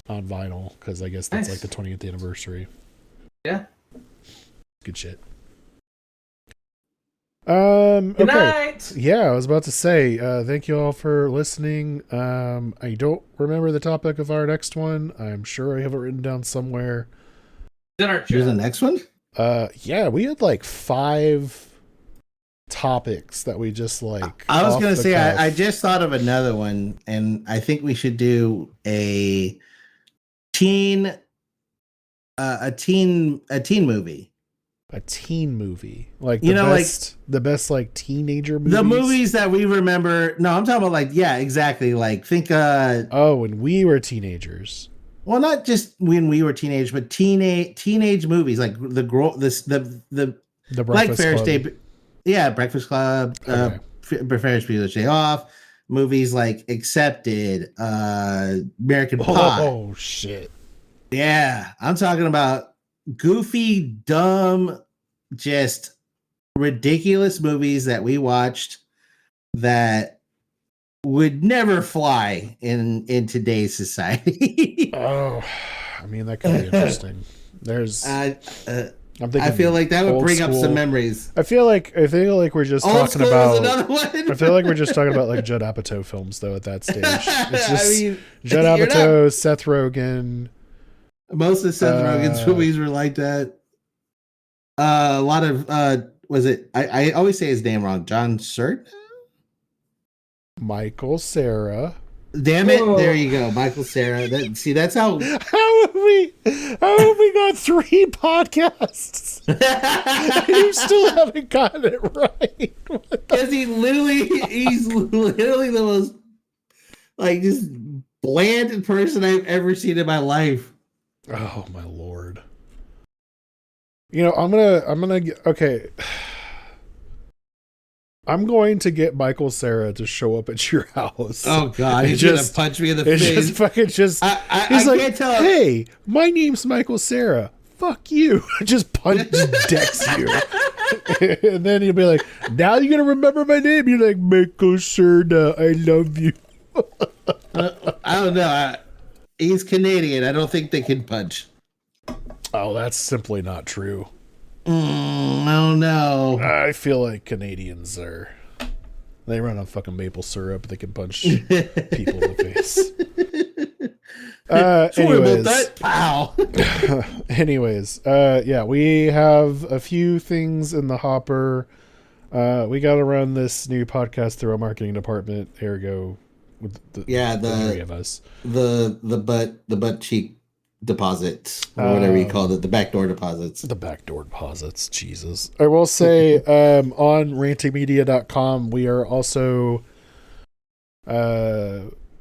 on vinyl because I guess that's like the 20th anniversary. Yeah. Good shit. Good Okay. night. Yeah, I was about to say, thank you all for listening. I don't remember the topic of our next one. I'm sure I have it written down somewhere. Then our Here's the chat. next one. Yeah, we had like 5 topics that we just like. I was off gonna the say cuff. I just thought of another one, and I think we should do a teen movie. A teen movie, like You the know, best like teenager movies. The movies that we remember. No, I'm talking about like, yeah, exactly. Like think Oh, when we were teenagers. well, not just when we were teenage, but teenage movies like the like Breakfast Ferris Club. Day, yeah, Breakfast Club, Okay. Ferris Bueller's Day Off, movies like Accepted, American Pie. Oh shit. Yeah, I'm talking about goofy, dumb, just ridiculous movies that we watched that would never fly in today's society. Oh, I mean that could be interesting. There's. I'm thinking. I feel like that would old bring up school. some memories. I feel like we're just Old talking School about. was another one. I feel like we're just talking about like Judd Apatow films though. At that stage, it's just I mean, Judd you're Apatow, Seth Rogen. most of Seth Rogen's movies were like that. A lot of was it? I always say his name wrong. John Cert. Michael Cera. Damn it! Whoa. There you go, Michael Cera. That's how. How have we got 3 podcasts? You still haven't gotten it right. Because he's literally the most like just bland person I've ever seen in my life. Oh my lord. You know, I'm gonna okay. I'm going to get Michael Cera to show up at your house. Oh god, he's just- gonna punch me in the It's face. just fucking just. I He's like, can't tell. hey, my name's Michael Cera. Fuck you. Just decks you. And then he'll be like, now you're going to remember my name. You're like, Michael Cera, I love you. I don't know. He's Canadian. I don't think they can punch. Oh, that's simply not true. I don't know. I feel like Canadians they run on fucking maple syrup. They can punch people in the face. Sorry Anyways, about that. Pow. anyways, yeah, we have a few things in the hopper. We got to run this new podcast through our marketing department. Ergo, with the 3 of us. The butt cheek deposits or whatever you called it, the backdoor deposits. The backdoor deposits, Jesus. I will say on rantingmedia.com we are also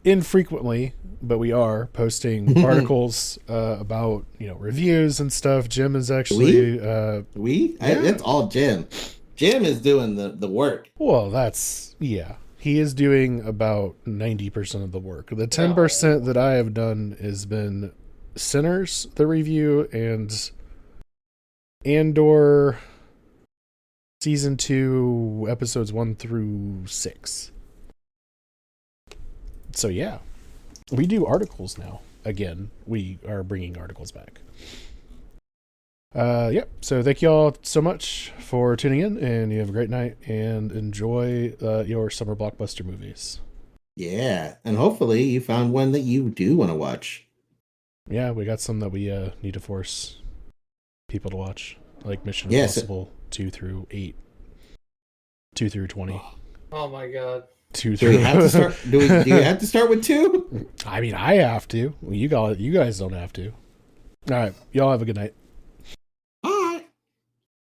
infrequently, but we are posting articles about, reviews and stuff. Jim is actually It's all Jim. Jim is doing the work. well, that's he is doing about 90% of the work. The 10% that I have done has been Sinners, the review, and Andor season 2 episodes 1 through 6. So yeah, we do articles now. Again, we are bringing articles back. Yep. So thank you all so much for tuning in, and you have a great night and enjoy your summer blockbuster movies. Yeah, and hopefully you found one that you do want to watch. Yeah, we got some that we need to force people to watch, like Mission Yes. Impossible 2 through 8, 2 through 20, Oh my god. 2 Do through. we have to start? Do you have to start with 2? I mean, I have to. Well, you guys don't have to. All right, y'all have a good night.